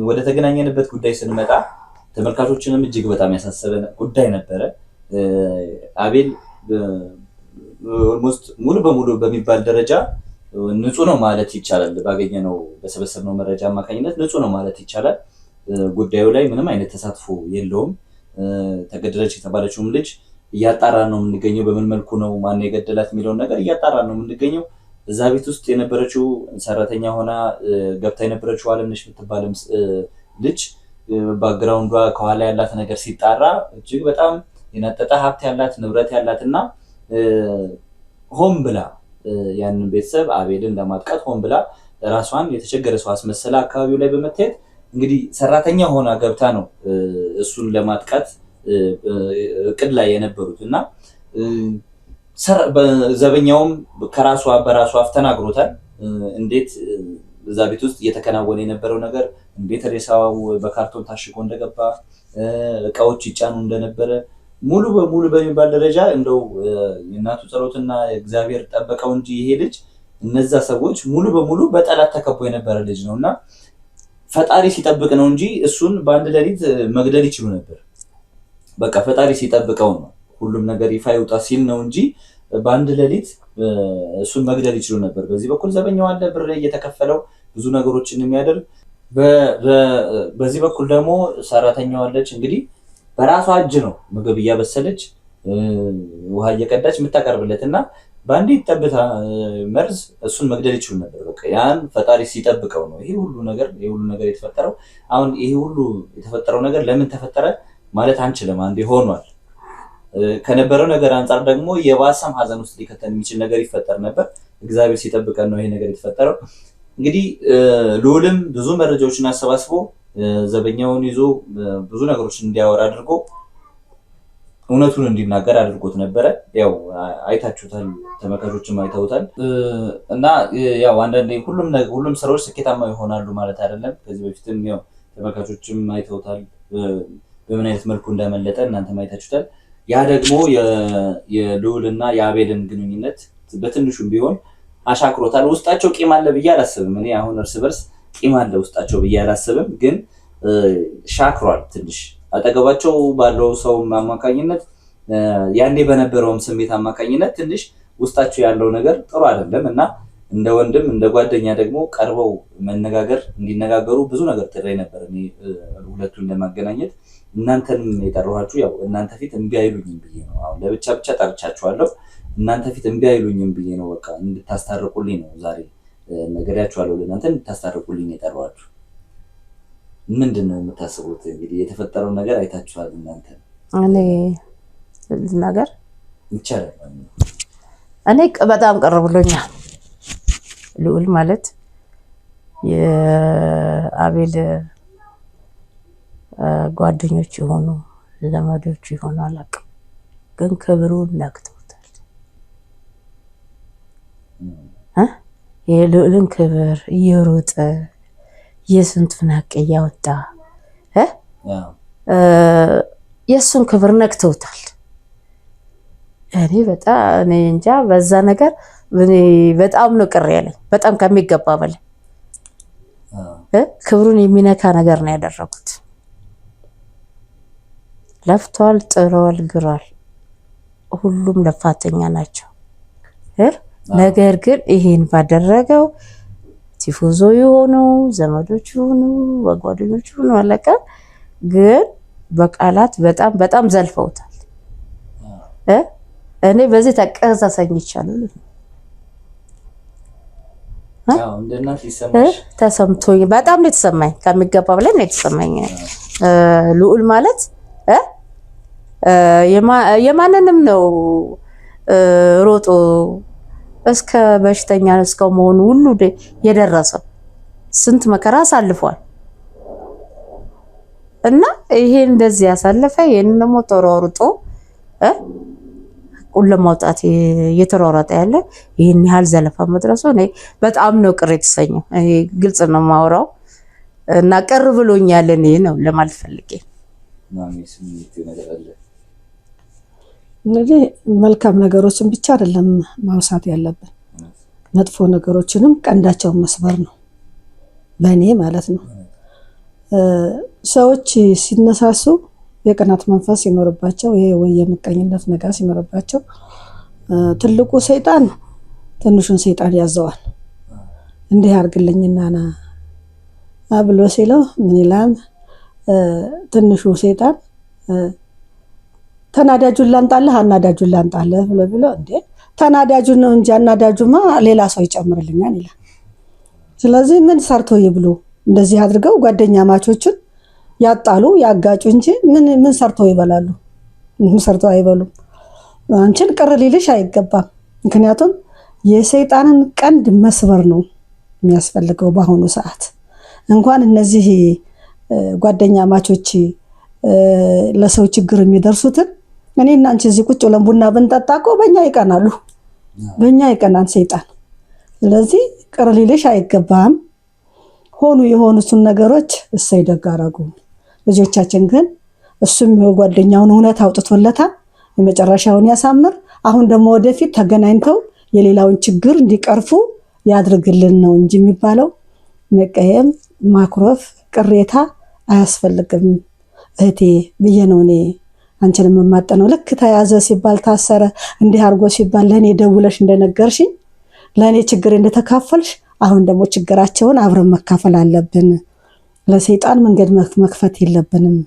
ወደ ተገናኘንበት ጉዳይ ስንመጣ ተመልካቾችንም እጅግ በጣም ያሳሰበ ጉዳይ ነበረ። አቤል ኦልሞስት ሙሉ በሙሉ በሚባል ደረጃ ንጹህ ነው ማለት ይቻላል። ባገኘነው በሰበሰብነው መረጃ አማካኝነት ንጹህ ነው ማለት ይቻላል። ጉዳዩ ላይ ምንም አይነት ተሳትፎ የለውም። ተገደለች የተባለችውም ልጅ እያጣራን ነው የምንገኘው። በምን መልኩ ነው ማን የገደላት የሚለውን ነገር እያጣራን ነው የምንገኘው። እዛ ቤት ውስጥ የነበረችው ሰራተኛ ሆና ገብታ የነበረችው አለምነሽ የምትባል ልጅ ባክግራውንዷ ከኋላ ያላት ነገር ሲጣራ እጅግ በጣም የነጠጠ ሀብት ያላት ንብረት ያላት እና ሆን ብላ ያንን ቤተሰብ አቤልን ለማጥቃት ሆን ብላ ራሷን የተቸገረ ሰው አስመሰላ አካባቢው ላይ በመታየት እንግዲህ ሰራተኛ ሆና ገብታ ነው እሱን ለማጥቃት እቅድ ላይ የነበሩት እና ዘበኛውም በራሷ አፍ ተናግሮታል። እንዴት እዛ ቤት ውስጥ እየተከናወነ የነበረው ነገር እንዴት ሬሳው በካርቶን ታሽጎ እንደገባ እቃዎች ይጫኑ እንደነበረ ሙሉ በሙሉ በሚባል ደረጃ እንደው የእናቱ ጸሎትና እግዚአብሔር ጠበቀው እንጂ ይሄ ልጅ እነዛ ሰዎች ሙሉ በሙሉ በጠላት ተከቦ የነበረ ልጅ ነውና ፈጣሪ ሲጠብቅ ነው እንጂ እሱን በአንድ ሌሊት መግደል ይችሉ ነበር። በቃ ፈጣሪ ሲጠብቀው ነው ሁሉም ነገር ይፋ ይውጣ ሲል ነው እንጂ በአንድ ሌሊት እሱን መግደል ይችሉ ነበር። በዚህ በኩል ዘበኛው አለ ብር እየተከፈለው ብዙ ነገሮችን የሚያደርግ፣ በዚህ በኩል ደግሞ ሰራተኛው አለች። እንግዲህ በራሷ እጅ ነው ምግብ እያበሰለች ውሃ እየቀዳች የምታቀርብለት እና በአንዲት ጠብታ መርዝ እሱን መግደል ይችሉ ነበር። በቃ ያን ፈጣሪ ሲጠብቀው ነው ይሄ ሁሉ ነገር የተፈጠረው። አሁን ይሄ ሁሉ የተፈጠረው ነገር ለምን ተፈጠረ ማለት አንችልም። አንዴ ሆኗል። ከነበረው ነገር አንጻር ደግሞ የባሰም ሀዘን ውስጥ ሊከተን የሚችል ነገር ይፈጠር ነበር። እግዚአብሔር ሲጠብቀን ነው ይሄ ነገር የተፈጠረው። እንግዲህ ልዑልም ብዙ መረጃዎችን አሰባስቦ ዘበኛውን ይዞ ብዙ ነገሮችን እንዲያወራ አድርጎ እውነቱን እንዲናገር አድርጎት ነበረ። ያው አይታችሁታል፣ ተመልካቾችም አይተውታል። እና ያው አንዳንዴ ሁሉም ስራዎች ስኬታማ ይሆናሉ ማለት አይደለም። ከዚህ በፊትም ያው ተመልካቾችም አይተውታል በምን አይነት መልኩ እንዳመለጠ እናንተም አይታችሁታል። ያ ደግሞ የልዑልና የአቤልን ግንኙነት በትንሹም ቢሆን አሻክሮታል። ውስጣቸው ቂም አለ ብዬ አላስብም። እኔ አሁን እርስ በርስ ቂም አለ ውስጣቸው ብዬ አላስብም፣ ግን ሻክሯል ትንሽ አጠገባቸው ባለው ሰው አማካኝነት ያኔ በነበረውም ስሜት አማካኝነት ትንሽ ውስጣቸው ያለው ነገር ጥሩ አይደለም እና እንደ ወንድም እንደ ጓደኛ ደግሞ ቀርበው እንዲነጋገሩ ብዙ ነገር ጥሬ ነበር እኔ ሁለቱን ለማገናኘት። እናንተንም የጠራኋችሁ ያው እናንተ ፊት እምቢ አይሉኝም ብዬ ነው። አሁን ለብቻ ጠርቻችኋለሁ። እናንተ ፊት እምቢ አይሉኝም ብዬ ነው። በቃ እንድታስታርቁልኝ ነው ዛሬ ነገራችኋለሁ። ለእናንተ እንድታስታርቁልኝ የጠራኋችሁ። ምንድን ነው የምታስቡት? እንግዲህ የተፈጠረው ነገር አይታችኋል እናንተ። እኔ ነገር ይቻላል። እኔ በጣም ቅር ብሎኛል። ልዑል ማለት የአቤል ጓደኞች የሆኑ ዘመዶች የሆኑ አላውቅም፣ ግን ክብሩን ነክቶታል። የልዑልን ክብር እየሮጠ የስንቱን ሀቅ እያወጣ የእሱን ክብር ነክተውታል። እኔ በጣም እኔ እንጃ በዛ ነገር በጣም ነው ቅር ያለኝ፣ በጣም ከሚገባ በላይ ክብሩን የሚነካ ነገር ነው ያደረጉት። ለፍቷል፣ ጥሯል፣ ግሯል። ሁሉም ለፋተኛ ናቸው። ነገር ግን ይሄን ባደረገው ቲፎዞ የሆኑ ዘመዶች የሆኑ ወጓደኞች የሆኑ አለቀ፣ ግን በቃላት በጣም በጣም ዘልፈውታል። እኔ በዚህ ተቀዛሰኝቻለሁ። ተሰምቶኝ በጣም ነው የተሰማኝ፣ ከሚገባ በላይ ነው የተሰማኝ። ልዑል ማለት የማንንም ነው ሮጦ እስከ በሽተኛ እስከ መሆኑ ሁሉ የደረሰው ስንት መከራ አሳልፏል እና ይሄን እንደዚህ ያሳለፈ ይሄን ደግሞ ተሯሩጦ ሁሉ ለማውጣት እየተሯሯጠ ያለ ይሄን ያህል ዘለፋ መድረሱ እኔ በጣም ነው ቅር የተሰኘው። እኔ ግልጽ ነው የማወራው እና ቅር ብሎኛል። እኔ ነው ለማለት ፈልጌ እንግዲህ መልካም ነገሮችን ብቻ አይደለም ማውሳት ያለብን፣ መጥፎ ነገሮችንም ቀንዳቸውን መስበር ነው በእኔ ማለት ነው። ሰዎች ሲነሳሱ የቅናት መንፈስ ሲኖርባቸው፣ ይሄ ወይ የምቀኝነት ነገር ሲኖርባቸው ትልቁ ሰይጣን ትንሹን ሰይጣን ያዘዋል። እንዲህ አድርግልኝና ና ብሎ ሲለው ምን ይላል? ትንሹ ሰይጣን ተናዳጁን ላንጣለህ አናዳጁን ላንጣለህ ብሎ እንዴ ተናዳጁን ነው እንጂ አናዳጁማ ሌላ ሰው ይጨምርልኛል ይላል። ስለዚህ ምን ሰርቶ ይብሉ? እንደዚህ አድርገው ጓደኛ ማቾችን ያጣሉ ያጋጩ እንጂ ምን ሰርቶ ይበላሉ? ምን ሰርቶ አይበሉም። አንቺን ቅር ሊልሽ አይገባም። ምክንያቱም የሰይጣንን ቀንድ መስበር ነው የሚያስፈልገው በአሁኑ ሰዓት። እንኳን እነዚህ ጓደኛ ማቾች ለሰው ችግር የሚደርሱትን እኔና አንቺ እዚህ ቁጭ ብለን ቡና ብንጠጣ እኮ በእኛ ይቀናሉ፣ በእኛ ይቀናን ሰይጣን። ስለዚህ ቅር ሊልሽ አይገባም። ሆኑ የሆኑትን ነገሮች እሰይ ደግ አደረጉ። ልጆቻችን ግን እሱም ጓደኛውን እውነት አውጥቶለታል፣ የመጨረሻውን ያሳምር። አሁን ደግሞ ወደፊት ተገናኝተው የሌላውን ችግር እንዲቀርፉ ያድርግልን ነው እንጂ የሚባለው መቀየም፣ ማኩረፍ፣ ቅሬታ አያስፈልግም እህቴ ብዬ ነው እኔ አንቺን የምማጠነው። ልክ ተያዘ ሲባል ታሰረ እንዲህ አድርጎ ሲባል ለእኔ ደውለሽ እንደነገርሽኝ ለእኔ ችግር እንደተካፈልሽ አሁን ደግሞ ችግራቸውን አብረን መካፈል አለብን። ለሰይጣን መንገድ መክፈት የለብንም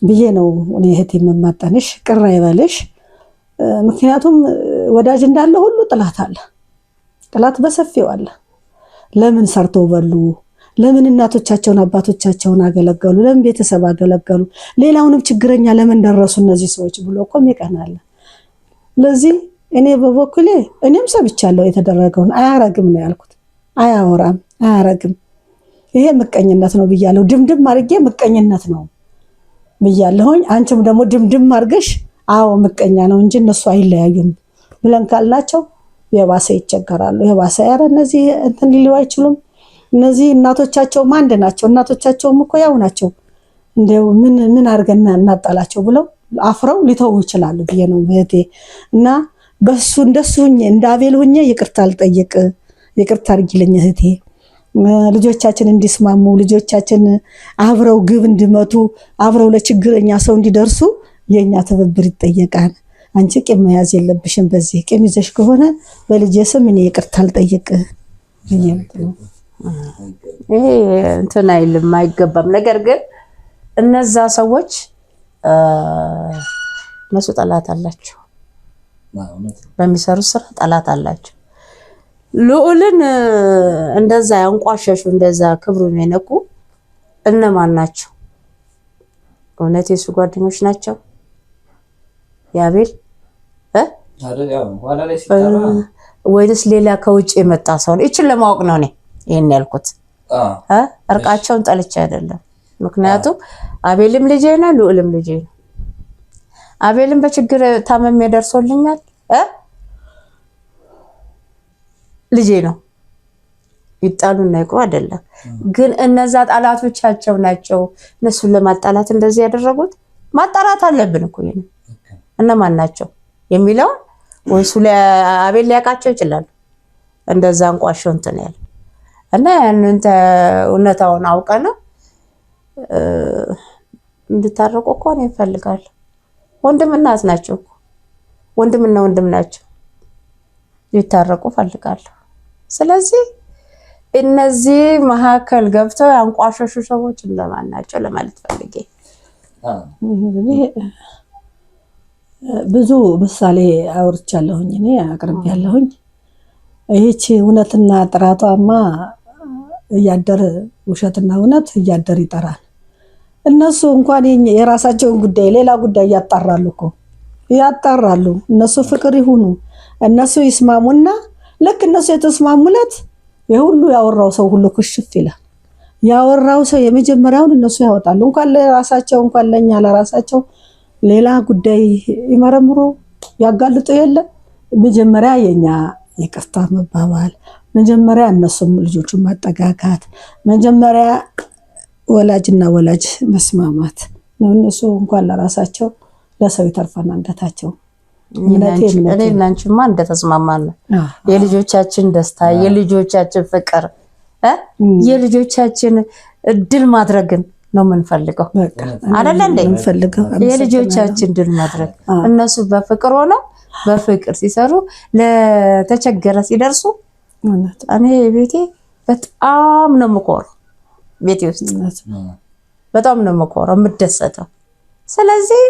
ብዬ ነው እኔ እህቴ የምማጠንሽ። ቅር አይበልሽ። ምክንያቱም ወዳጅ እንዳለ ሁሉ ጥላት አለ። ጥላት በሰፊው አለ። ለምን ሰርተው በሉ? ለምን እናቶቻቸውን አባቶቻቸውን አገለገሉ? ለምን ቤተሰብ አገለገሉ? ሌላውንም ችግረኛ ለምን ደረሱ እነዚህ ሰዎች ብሎ እኮ ይቀናል። ለዚህ እኔ በበኩሌ እኔም ሰብቻለሁ የተደረገውን። አያረግም ነው ያልኩት። አያወራም፣ አያረግም። ይሄ ምቀኝነት ነው ብያለሁ። ድምድም አድርጌ ምቀኝነት ነው ብያለሁኝ። አንቺም ደግሞ ድምድም አድርገሽ አዎ ምቀኛ ነው እንጂ እነሱ አይለያዩም ብለን ካልናቸው የባሰ ይቸገራሉ። የባሰ ያረ እነዚህ እንትን ሊሉ አይችሉም። እነዚህ እናቶቻቸውም አንድ ናቸው። እናቶቻቸውም እኮ ያው ናቸው። እንደው ምን አድርገን እናጣላቸው ብለው አፍረው ሊተው ይችላሉ ብዬ ነው እህቴ። እና በሱ እንደሱ ሁኜ እንደ አቤል ሁኜ ይቅርታ አልጠይቅ፣ ይቅርታ አድርጊልኝ እህቴ። ልጆቻችን እንዲስማሙ፣ ልጆቻችን አብረው ግብ እንዲመቱ፣ አብረው ለችግረኛ ሰው እንዲደርሱ የኛ ትብብር ይጠየቃል። አንቺ ቂም መያዝ የለብሽም። በዚህ ቂም ይዘሽ ከሆነ በልጄ ስም እኔ ይቅርታ አልጠይቅ ብዬ ነው። ይሄ እንትን አይልም አይገባም። ነገር ግን እነዛ ሰዎች እነሱ ጠላት አላቸው፣ በሚሰሩት ስራ ጠላት አላቸው። ልዑልን እንደዛ ያንቋሸሹ እንደዛ ክብሩን የነኩ እነማን ናቸው? እውነት የሱ ጓደኞች ናቸው? የአቤል ወይስ ሌላ ከውጭ የመጣ ሰው ነው? ይችን ለማወቅ ነው እኔ ይሄን ያልኩት። እርቃቸውን ጠልቼ አይደለም። ምክንያቱም አቤልም ልጄ ነው፣ ልዑልም ልጄ ነው። አቤልም በችግር ታመም ደርሶልኛል፣ ልጄ ነው። ይጣሉና ይቅሩ አይደለም። ግን እነዛ ጠላቶቻቸው ናቸው እነሱን ለማጣላት እንደዚህ ያደረጉት። ማጣራት አለብን እኮ እነማን ናቸው? የሚለው ወይስ አቤል ሊያውቃቸው ይችላል። እንደዛ እንቋሸው እንትን ያለ እና ያንን እውነታውን አውቀና እንድታረቁ እኮ ነው ይፈልጋል። ወንድምና እናት ናቸው እኮ ወንድምና ወንድም ናቸው። ይታረቁ ፈልጋለሁ። ስለዚህ እነዚህ መሀከል ገብተው ያንቋሸሹ ሰዎች እንደማን ናቸው ለማለት ፈልጌ ብዙ ምሳሌ አውርቻለሁኝ እኔ አቅርቤያለሁኝ። ይህቺ እውነትና ጥራቷማ እያደር ውሸትና እውነት እያደር ይጠራል። እነሱ እንኳን የራሳቸውን ጉዳይ ሌላ ጉዳይ ያጣራሉ። እነሱ ፍቅር ይሁኑ እነሱ ይስማሙና ልክ እነሱ የተስማሙለት የሁሉ ያወራው ሰው ሁሉ ክሽፍ ይላል። ያወራው ሰው የመጀመሪያውን እነሱ ያወጣሉ። እንኳን ለራሳቸው እንኳን ለኛ ለራሳቸው ሌላ ጉዳይ ይመረምሩ ያጋልጡ የለ መጀመሪያ የኛ ይቅርታ መባባል፣ መጀመሪያ እነሱም ልጆቹን ማጠጋጋት፣ መጀመሪያ ወላጅና ወላጅ መስማማት ነው። እነሱ እንኳን ለራሳቸው ለሰው ይተርፋና እንደታቸው እኔ እናንቺማ እንደተስማማን ነው። የልጆቻችን ደስታ፣ የልጆቻችን ፍቅር፣ የልጆቻችን እድል ማድረግን ነው የምንፈልገው አይደል እንዴ? የልጆቻችን ድል ማድረግ እነሱ በፍቅር ሆነው በፍቅር ሲሰሩ ለተቸገረ ሲደርሱ እኔ ቤቴ በጣም ነው የምኮረው። ቤቴ ውስጥ በጣም ነው የምኮረው የምደሰተው። ስለዚህ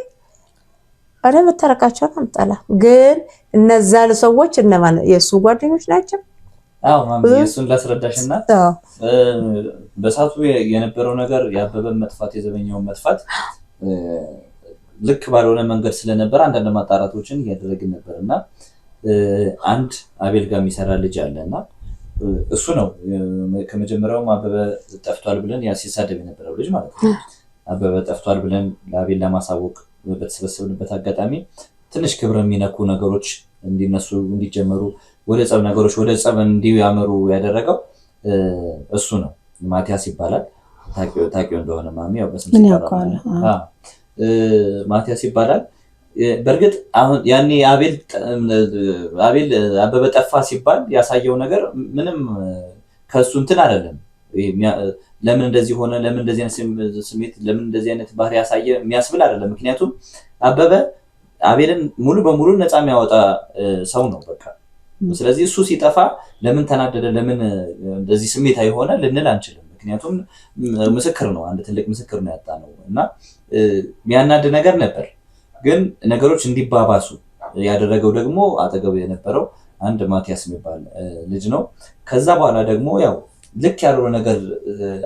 እኔ መታረቃቸውን አልጠላም። ግን እነዛ ሰዎች እነማን የእሱ ጓደኞች ናቸው? አዎ ማሚ እሱን ላስረዳሽና በሳቱ የነበረው ነገር ያበበን መጥፋት የዘበኛውን መጥፋት ልክ ባልሆነ መንገድ ስለነበር አንዳንድ ማጣራቶችን እያደረግን ነበርና አንድ አቤል ጋር የሚሰራ ልጅ አለና እሱ ነው ከመጀመሪያውም አበበ ጠፍቷል ብለን ያ ሲሳደብ የነበረው ልጅ ማለት ነው። አበበ ጠፍቷል ብለን ለአቤል ለማሳወቅ በተሰበሰብንበት አጋጣሚ ትንሽ ክብር የሚነኩ ነገሮች እንዲነሱ እንዲጀመሩ ወደ ጸብ ነገሮች ወደ ጸብ እንዲያመሩ ያደረገው እሱ ነው። ማቲያስ ይባላል። ታውቂው እንደሆነ ማሚ ያው በስም ሲባል ማቲያስ ይባላል። በእርግጥ አሁን ያኔ አቤል አበበ ጠፋ ሲባል ያሳየው ነገር ምንም ከሱ እንትን አይደለም። ለምን እንደዚህ ሆነ፣ ለምን እንደዚህ አይነት ስሜት፣ ለምን እንደዚህ አይነት ባህሪ ያሳየ የሚያስብል አይደለም። ምክንያቱም አበበ አቤልን ሙሉ በሙሉ ነፃ የሚያወጣ ሰው ነው በቃ። ስለዚህ እሱ ሲጠፋ ለምን ተናደደ፣ ለምን እንደዚህ ስሜታዊ ሆነ ልንል አንችልም። ምክንያቱም ምስክር ነው፣ አንድ ትልቅ ምስክር ነው ያጣነው እና የሚያናድ ነገር ነበር። ግን ነገሮች እንዲባባሱ ያደረገው ደግሞ አጠገቡ የነበረው አንድ ማቲያስ የሚባል ልጅ ነው። ከዛ በኋላ ደግሞ ያው ልክ ያለው ነገር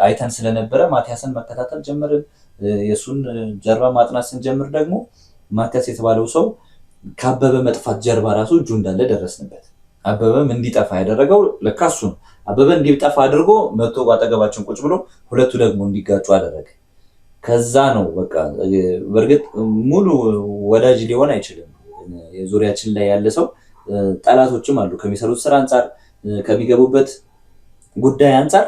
አይተን ስለነበረ ማቲያስን መከታተል ጀመርን። የሱን ጀርባ ማጥናት ስንጀምር ደግሞ ማቲያስ የተባለው ሰው ከአበበ መጥፋት ጀርባ ራሱ እጁ እንዳለ ደረስንበት። አበበም እንዲጠፋ ያደረገው ለካ እሱ ነው። አበበ እንዲጠፋ አድርጎ መጥቶ አጠገባችን ቁጭ ብሎ ሁለቱ ደግሞ እንዲጋጩ አደረገ። ከዛ ነው በቃ በእርግጥ ሙሉ ወዳጅ ሊሆን አይችልም። የዙሪያችን ላይ ያለ ሰው ጠላቶችም አሉ። ከሚሰሩት ስራ አንፃር፣ ከሚገቡበት ጉዳይ አንፃር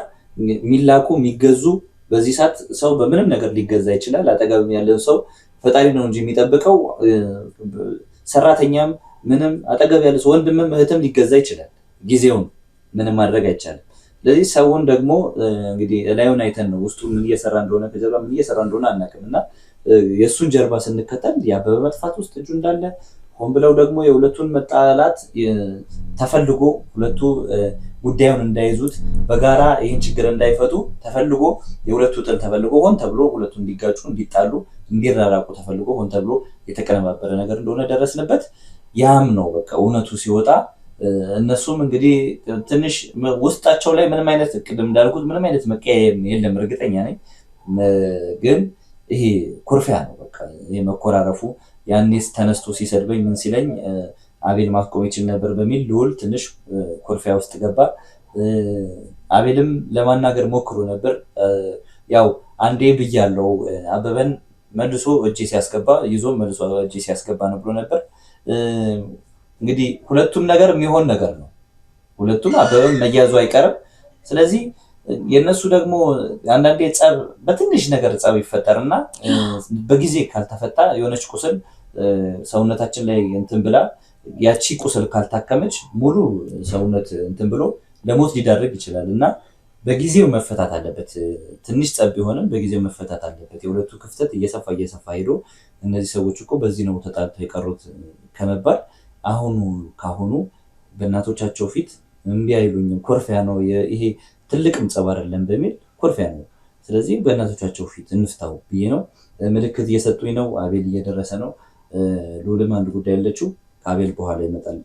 የሚላኩ የሚገዙ። በዚህ ሰዓት ሰው በምንም ነገር ሊገዛ ይችላል። አጠገብ ያለው ሰው ፈጣሪ ነው እንጂ የሚጠብቀው ሰራተኛም ምንም አጠገብ ያለው ሰው ወንድምም እህትም ሊገዛ ይችላል። ጊዜውን ምንም ማድረግ አይቻልም። ስለዚህ ሰውን ደግሞ እንግዲህ ላዩን አይተን ነው ውስጡ ምን እየሰራ እንደሆነ ከጀርባ ምን እየሰራ እንደሆነ አናውቅም። እና የእሱን ጀርባ ስንከተል የአበበ መጥፋት ውስጥ እጁ እንዳለ ሆን ብለው ደግሞ የሁለቱን መጣላት ተፈልጎ ሁለቱ ጉዳዩን እንዳይዙት በጋራ ይህን ችግር እንዳይፈቱ ተፈልጎ የሁለቱ ጥል ተፈልጎ ሆን ተብሎ ሁለቱ እንዲጋጩ እንዲጣሉ እንዲራራቁ ተፈልጎ ሆን ተብሎ የተቀነባበረ ነገር እንደሆነ ደረስንበት። ያም ነው በቃ እውነቱ ሲወጣ እነሱም እንግዲህ ትንሽ ውስጣቸው ላይ ምንም አይነት ቅድም እንዳልኩት ምንም አይነት መቀያየም የለም እርግጠኛ ነኝ። ግን ይሄ ኩርፊያ ነው በቃ ይሄ መኮራረፉ። ያኔስ ተነስቶ ሲሰድበኝ ምን ሲለኝ አቤል ማስቆም ይችል ነበር በሚል ልውል ትንሽ ኩርፊያ ውስጥ ገባ። አቤልም ለማናገር ሞክሮ ነበር። ያው አንዴ ብያለው አበበን መልሶ እጄ ሲያስገባ ይዞ መልሶ እጄ ሲያስገባ ነው ብሎ ነበር። እንግዲህ ሁለቱም ነገር የሚሆን ነገር ነው። ሁለቱም አበበም መያዙ አይቀርም። ስለዚህ የነሱ ደግሞ አንዳንዴ ጸብ በትንሽ ነገር ጸብ ይፈጠርና በጊዜ ካልተፈታ የሆነች ቁስል ሰውነታችን ላይ እንትን ብላ ያቺ ቁስል ካልታከመች ሙሉ ሰውነት እንትን ብሎ ለሞት ሊዳርግ ይችላል እና በጊዜው መፈታት አለበት። ትንሽ ጸብ ቢሆንም በጊዜው መፈታት አለበት። የሁለቱ ክፍተት እየሰፋ ሄዶ እነዚህ ሰዎች እኮ በዚህ ነው ተጣልተው የቀሩት ከመባል ካሁኑ በእናቶቻቸው ፊት እምቢ አይሉኝም፣ ኮርፊያ ነው ይሄ ትልቅም ጸብ አይደለም በሚል ኮርፊያ ነው። ስለዚህ በእናቶቻቸው ፊት እንፍታው ብዬ ነው። ምልክት እየሰጡኝ ነው። አቤል እየደረሰ ነው። ልዑልም አንድ ጉዳይ ያለችው ከአቤል በኋላ ይመጣል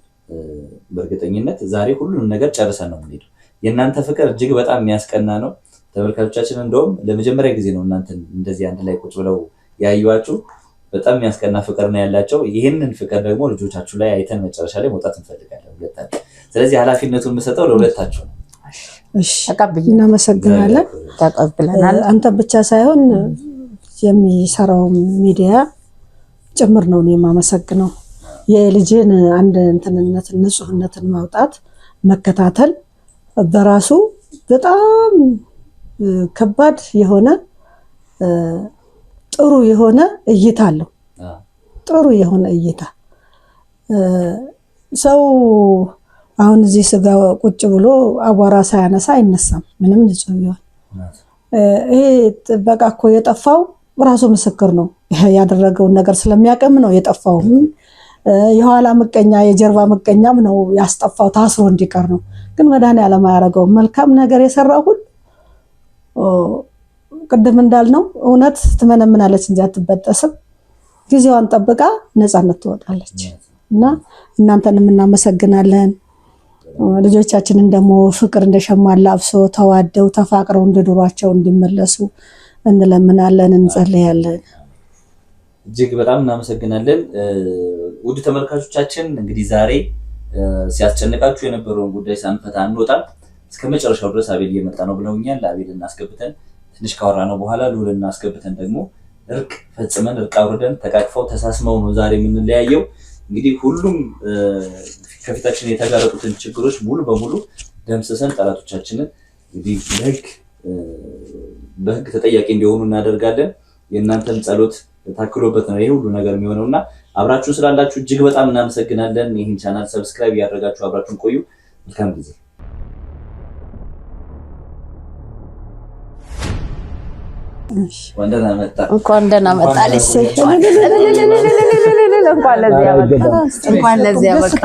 በእርግጠኝነት። ዛሬ ሁሉንም ነገር ጨርሰን ነው የምንሄደው። የእናንተ ፍቅር እጅግ በጣም የሚያስቀና ነው። ተመልካቾቻችን እንደውም ለመጀመሪያ ጊዜ ነው እናንተን እንደዚህ አንድ ላይ ቁጭ ብለው ያዩዋችሁ። በጣም የሚያስቀና ፍቅር ነው ያላቸው። ይህንን ፍቅር ደግሞ ልጆቻችሁ ላይ አይተን መጨረሻ ላይ መውጣት እንፈልጋለን ሁለታችሁ። ስለዚህ ኃላፊነቱን የምሰጠው ለሁለታችሁ ነው። እናመሰግናለን። ተቀብለናል። አንተ ብቻ ሳይሆን የሚሰራው ሚዲያ ጭምር ነው የማመሰግነው። የልጅን አንድ እንትንነትን ንጹህነትን ማውጣት መከታተል በራሱ በጣም ከባድ የሆነ ጥሩ የሆነ እይታ አለው። ጥሩ የሆነ እይታ ሰው አሁን እዚህ ስጋ ቁጭ ብሎ አቧራ ሳያነሳ አይነሳም። ምንም ንጹህ ቢሆን ይሄ በቃ እኮ የጠፋው ራሱ ምስክር ነው። ያደረገውን ነገር ስለሚያቀም ነው የጠፋው። የኋላ ምቀኛ የጀርባ ምቀኛም ነው ያስጠፋው፣ ታስሮ እንዲቀር ነው። ግን መድኃኒዓለም አያደርገውም። መልካም ነገር የሰራው ሁሉ ቅድም እንዳልነው እውነት ትመነምናለች እንጂ አትበጠስም። ጊዜዋን ጠብቃ ነፃነት ትወጣለች እና እናንተንም እናመሰግናለን። ልጆቻችንን ደግሞ ፍቅር እንደሸማን ላብሶ ተዋደው ተፋቅረው እንደድሯቸው እንዲመለሱ እንለምናለን፣ እንጸልያለን። እጅግ በጣም እናመሰግናለን። ውድ ተመልካቾቻችን እንግዲህ ዛሬ ሲያስጨንቃችሁ የነበረውን ጉዳይ ሳንፈታ አንወጣም። እስከ መጨረሻው ድረስ አቤል እየመጣ ነው ብለውኛል። አቤል እናስገብተን ትንሽ ካወራ ነው በኋላ ልዑል እናስገብተን ደግሞ እርቅ ፈጽመን እርቅ አውርደን ተቃቅፈው ተሳስመው ነው ዛሬ የምንለያየው። እንግዲህ ሁሉም ከፊታችን የተጋረጡትን ችግሮች ሙሉ በሙሉ ደምስሰን ጠላቶቻችንን እንግዲህ በህግ ተጠያቂ እንዲሆኑ እናደርጋለን። የእናንተም ጸሎት ታክሎበት ነው ይሄ ሁሉ ነገር የሚሆነውና አብራችሁን ስላላችሁ እጅግ በጣም እናመሰግናለን። ይህን ቻናል ሰብስክራይብ ያደረጋችሁ አብራችሁን ቆዩ። መልካም ጊዜ። እንኳን ደህና መጣ። እንኳን ለዚህ ያበቃ።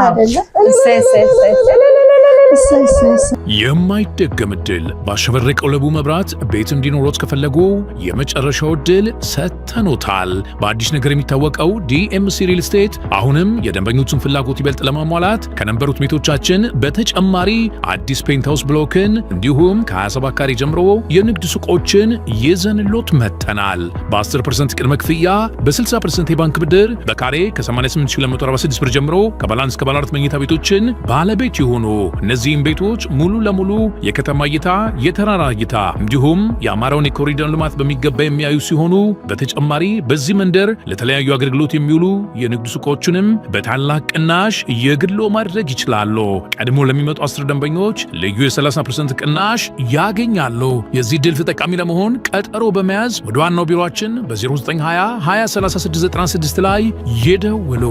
የማይደገም ዕድል ባሸበረቀው ለቡ መብራት ቤት እንዲኖሮት ከፈለጉ የመጨረሻው ዕድል ሰጥተኖታል። በአዲስ ነገር የሚታወቀው ዲኤምሲ ሪል ስቴት አሁንም የደንበኞቹን ፍላጎት ይበልጥ ለማሟላት ከነበሩት ቤቶቻችን በተጨማሪ አዲስ ፔንትሃውስ ብሎክን እንዲሁም ከ27 ካሬ ጀምሮ የንግድ ሱቆችን ይዘንሎት መጥተናል። በ10% ቅድመ ክፍያ በ60% የባንክ ብድር በካሬ ከ88246 ብር ጀምሮ ከባለ 1 እስከ ባለ 4 መኝታ ቤቶችን ባለቤት ይሁኑ። እነዚህም ቤቶች ሙሉ ለሙሉ የከተማ እይታ፣ የተራራ እይታ እንዲሁም የአማራውን የኮሪደር ልማት በሚገባ የሚያዩ ሲሆኑ በተጨማሪ በዚህ መንደር ለተለያዩ አገልግሎት የሚውሉ የንግድ ሱቆችንም በታላቅ ቅናሽ የግሎ ማድረግ ይችላሉ። ቀድሞ ለሚመጡ 10 ደንበኞች ልዩ የ30% ቅናሽ ያገኛሉ። የዚህ ድል ተጠቃሚ ለመሆን ቀጠሮ በመያዝ ወደ ዋናው ቢሮአችን በ0920 203696 ላይ ይደውሉ።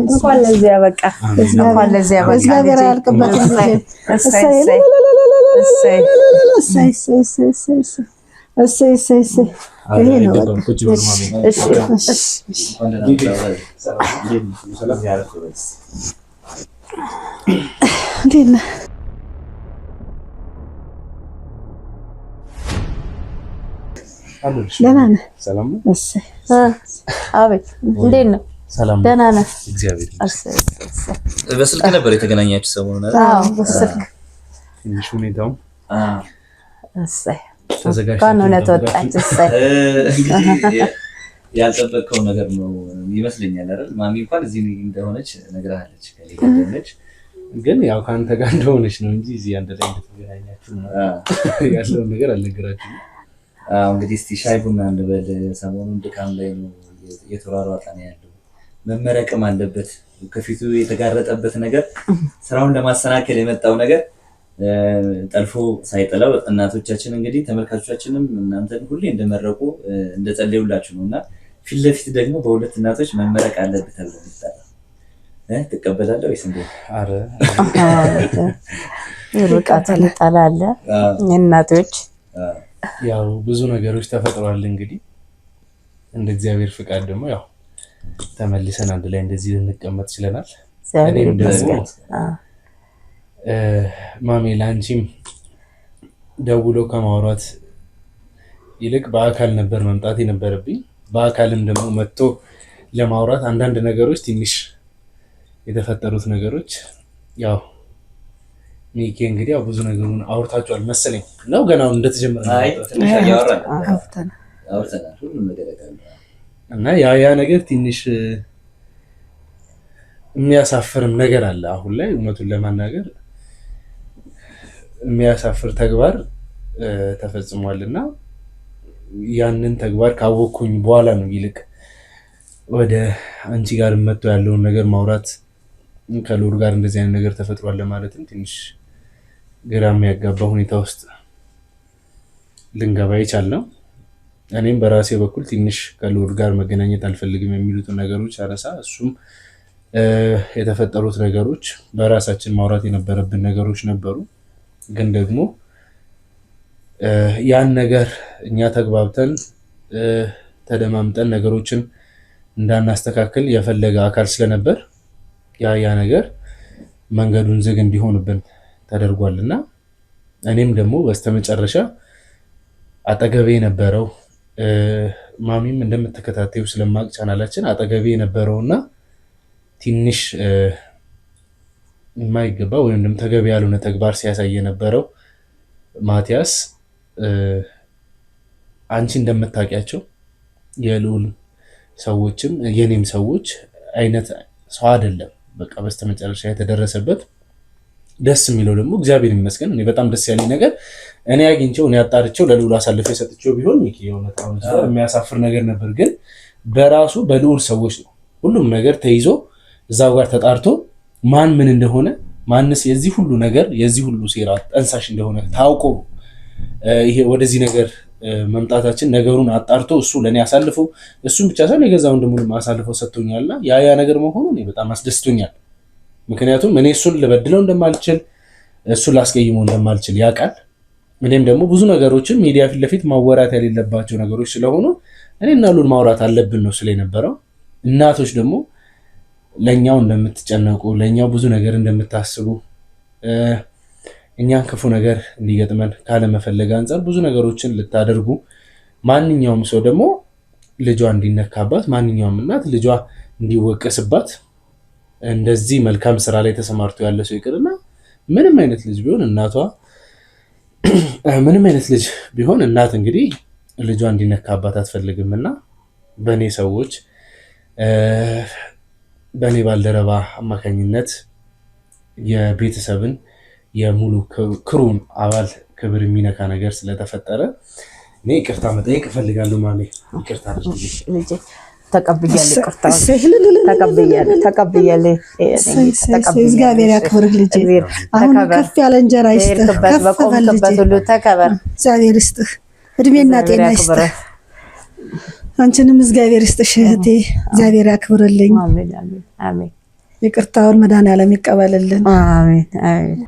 እንኳን ለዚህ ያበቃ። እንኳን ለዚህ ያበቃ። ደህና ነህ? ሰላም ነው? አቤት፣ እንዴት ነው? ሰላም ነው? ደህና ነህ? እግዚአብሔር በስልክ ነበር የተገናኛችሁ ሰሞኑን? አዎ፣ በስልክ ትንሽ ሁኔታውም እሰይ እንኳን እውነት ወጣች። እሰይ ያልጠበቅከው ነገር ነው ይመስለኛል አይደል? ማሚ እንኳን እዚህ እንደሆነች ነግራለች፣ ከኔ ጋር እንደሆነች ግን ያው ከአንተ ጋር እንደሆነች ነው እንጂ እዚህ አንድ ላይ እንደተገናኛችሁ ያለውን ነገር አልነገራችሁም። እንግዲህ እስቲ ሻይ ቡና እንበል። ሰሞኑን ድካም ላይ ነው፣ የተሯሯጠ ነው ያለው። መመረቅም አለበት። ከፊቱ የተጋረጠበት ነገር ስራውን ለማሰናከል የመጣው ነገር ጠልፎ ሳይጥለው እናቶቻችን እንግዲህ ተመልካቾቻችንም እናንተን ሁሌ እንደመረቁ እንደጸለዩላችሁ ነውና ፊት ለፊት ደግሞ በሁለት እናቶች መመረቅ አለብህ ተብሎ ይባላል። ትቀበላለህ ወይስ እንዴት? አረ ርቃት ይጣላል እናቶች። ያው ብዙ ነገሮች ተፈጥሯል። እንግዲህ እንደ እግዚአብሔር ፍቃድ ደግሞ ያው ተመልሰን አንድ ላይ እንደዚህ ልንቀመጥ ችለናል። እኔም ደግሞ ማሜ ላንቺም ደውሎ ከማውራት ይልቅ በአካል ነበር መምጣት የነበረብኝ። በአካልም ደግሞ መጥቶ ለማውራት አንዳንድ ነገሮች ትንሽ የተፈጠሩት ነገሮች ያው ሚኪ እንግዲህ ያው ብዙ ነገሩን አውርታችኋል መሰለኝ ነው ገና እንደተጀመረ እና ያ ነገር ትንሽ የሚያሳፍርም ነገር አለ። አሁን ላይ እውነቱን ለማናገር የሚያሳፍር ተግባር ተፈጽሟልና ያንን ተግባር ካወቅኩኝ በኋላ ነው ይልቅ ወደ አንቺ ጋር መጥቶ ያለውን ነገር ማውራት ከልዑል ጋር እንደዚህ አይነት ነገር ተፈጥሯል ለማለትም ትንሽ ግራ የሚያጋባ ሁኔታ ውስጥ ልንገባ የቻልነው። እኔም በራሴ በኩል ትንሽ ከልዑል ጋር መገናኘት አልፈልግም የሚሉትን ነገሮች አረሳ። እሱም የተፈጠሩት ነገሮች በራሳችን ማውራት የነበረብን ነገሮች ነበሩ። ግን ደግሞ ያን ነገር እኛ ተግባብተን ተደማምጠን ነገሮችን እንዳናስተካክል የፈለገ አካል ስለነበር ያ ነገር መንገዱን ዝግ እንዲሆንብን ተደርጓልና እኔም ደግሞ በስተመጨረሻ አጠገቤ የነበረው ማሚም እንደምትከታተዩ ስለማቅ ቻናላችን አጠገቤ የነበረውና ትንሽ የማይገባ ወይም ደግሞ ተገቢ ያልሆነ ተግባር ሲያሳይ የነበረው ማቲያስ አንቺ እንደምታውቂያቸው የልዑል ሰዎችም የኔም ሰዎች አይነት ሰው አይደለም። በቃ በስተመጨረሻ የተደረሰበት ደስ የሚለው ደግሞ እግዚአብሔር ይመስገን እኔ በጣም ደስ ያለኝ ነገር እኔ አግኝቼው እኔ አጣርቼው ለልዑል አሳልፌ ሰጥቼው ቢሆን ሚኪ የሆነታውን የሚያሳፍር ነገር ነበር። ግን በራሱ በልዑል ሰዎች ነው ሁሉም ነገር ተይዞ እዛው ጋር ተጣርቶ ማን ምን እንደሆነ ማንስ የዚህ ሁሉ ነገር የዚህ ሁሉ ሴራ ጠንሳሽ እንደሆነ ታውቆ ይሄ ወደዚህ ነገር መምጣታችን ነገሩን አጣርቶ እሱ ለኔ አሳልፎ እሱን ብቻ ሳይሆን የገዛ ወንድሙንም አሳልፎ ሰጥቶኛልና ያ ነገር መሆኑ እኔ በጣም አስደስቶኛል። ምክንያቱም እኔ እሱን ልበድለው እንደማልችል እሱን ላስቀይመው እንደማልችል ያውቃል። እኔም ደግሞ ብዙ ነገሮችን ሚዲያ ፊት ለፊት ማወራት የሌለባቸው ነገሮች ስለሆኑ እኔና ልዑል ማውራት አለብን ነው ስለነበረው። እናቶች ደግሞ ለኛው እንደምትጨነቁ ለኛው ብዙ ነገር እንደምታስቡ እኛን ክፉ ነገር እንዲገጥመን ካለመፈለግ አንፃር ብዙ ነገሮችን ልታደርጉ ማንኛውም ሰው ደግሞ ልጇ እንዲነካባት ማንኛውም እናት ልጇ እንዲወቀስባት እንደዚህ መልካም ስራ ላይ ተሰማርቶ ያለ ሰው ይቅርና ምንም አይነት ልጅ ቢሆን እናቷ ምንም አይነት ልጅ ቢሆን እናት እንግዲህ ልጇ እንዲነካባት አትፈልግምና በእኔ ሰዎች በእኔ ባልደረባ አማካኝነት የቤተሰብን የሙሉ ክሩን አባል ክብር የሚነካ ነገር ስለተፈጠረ እኔ ይቅርታ መጠየቅ እፈልጋለሁ። ማሜ ይቅርታ ልጄ ተቀብያለሁ። ይቅርታ ተቀብያለሁ። እግዚአብሔር ያክብርህ ልጄ። አሁን ከፍ ያለ እንጀራ ይስጥህ፣ ከፍ በል ልጄ። ሁሉ ተከበር። እግዚአብሔር ይስጥህ፣ እድሜና ጤና ይስጥህ። አንቺንም እግዚአብሔር ይስጥሽ እህቴ። እግዚአብሔር ያክብርልኝ። አሜን አሜን አሜን። ይቅርታውን መድኃኒዓለም ይቀበልልን። አሜን አሜን።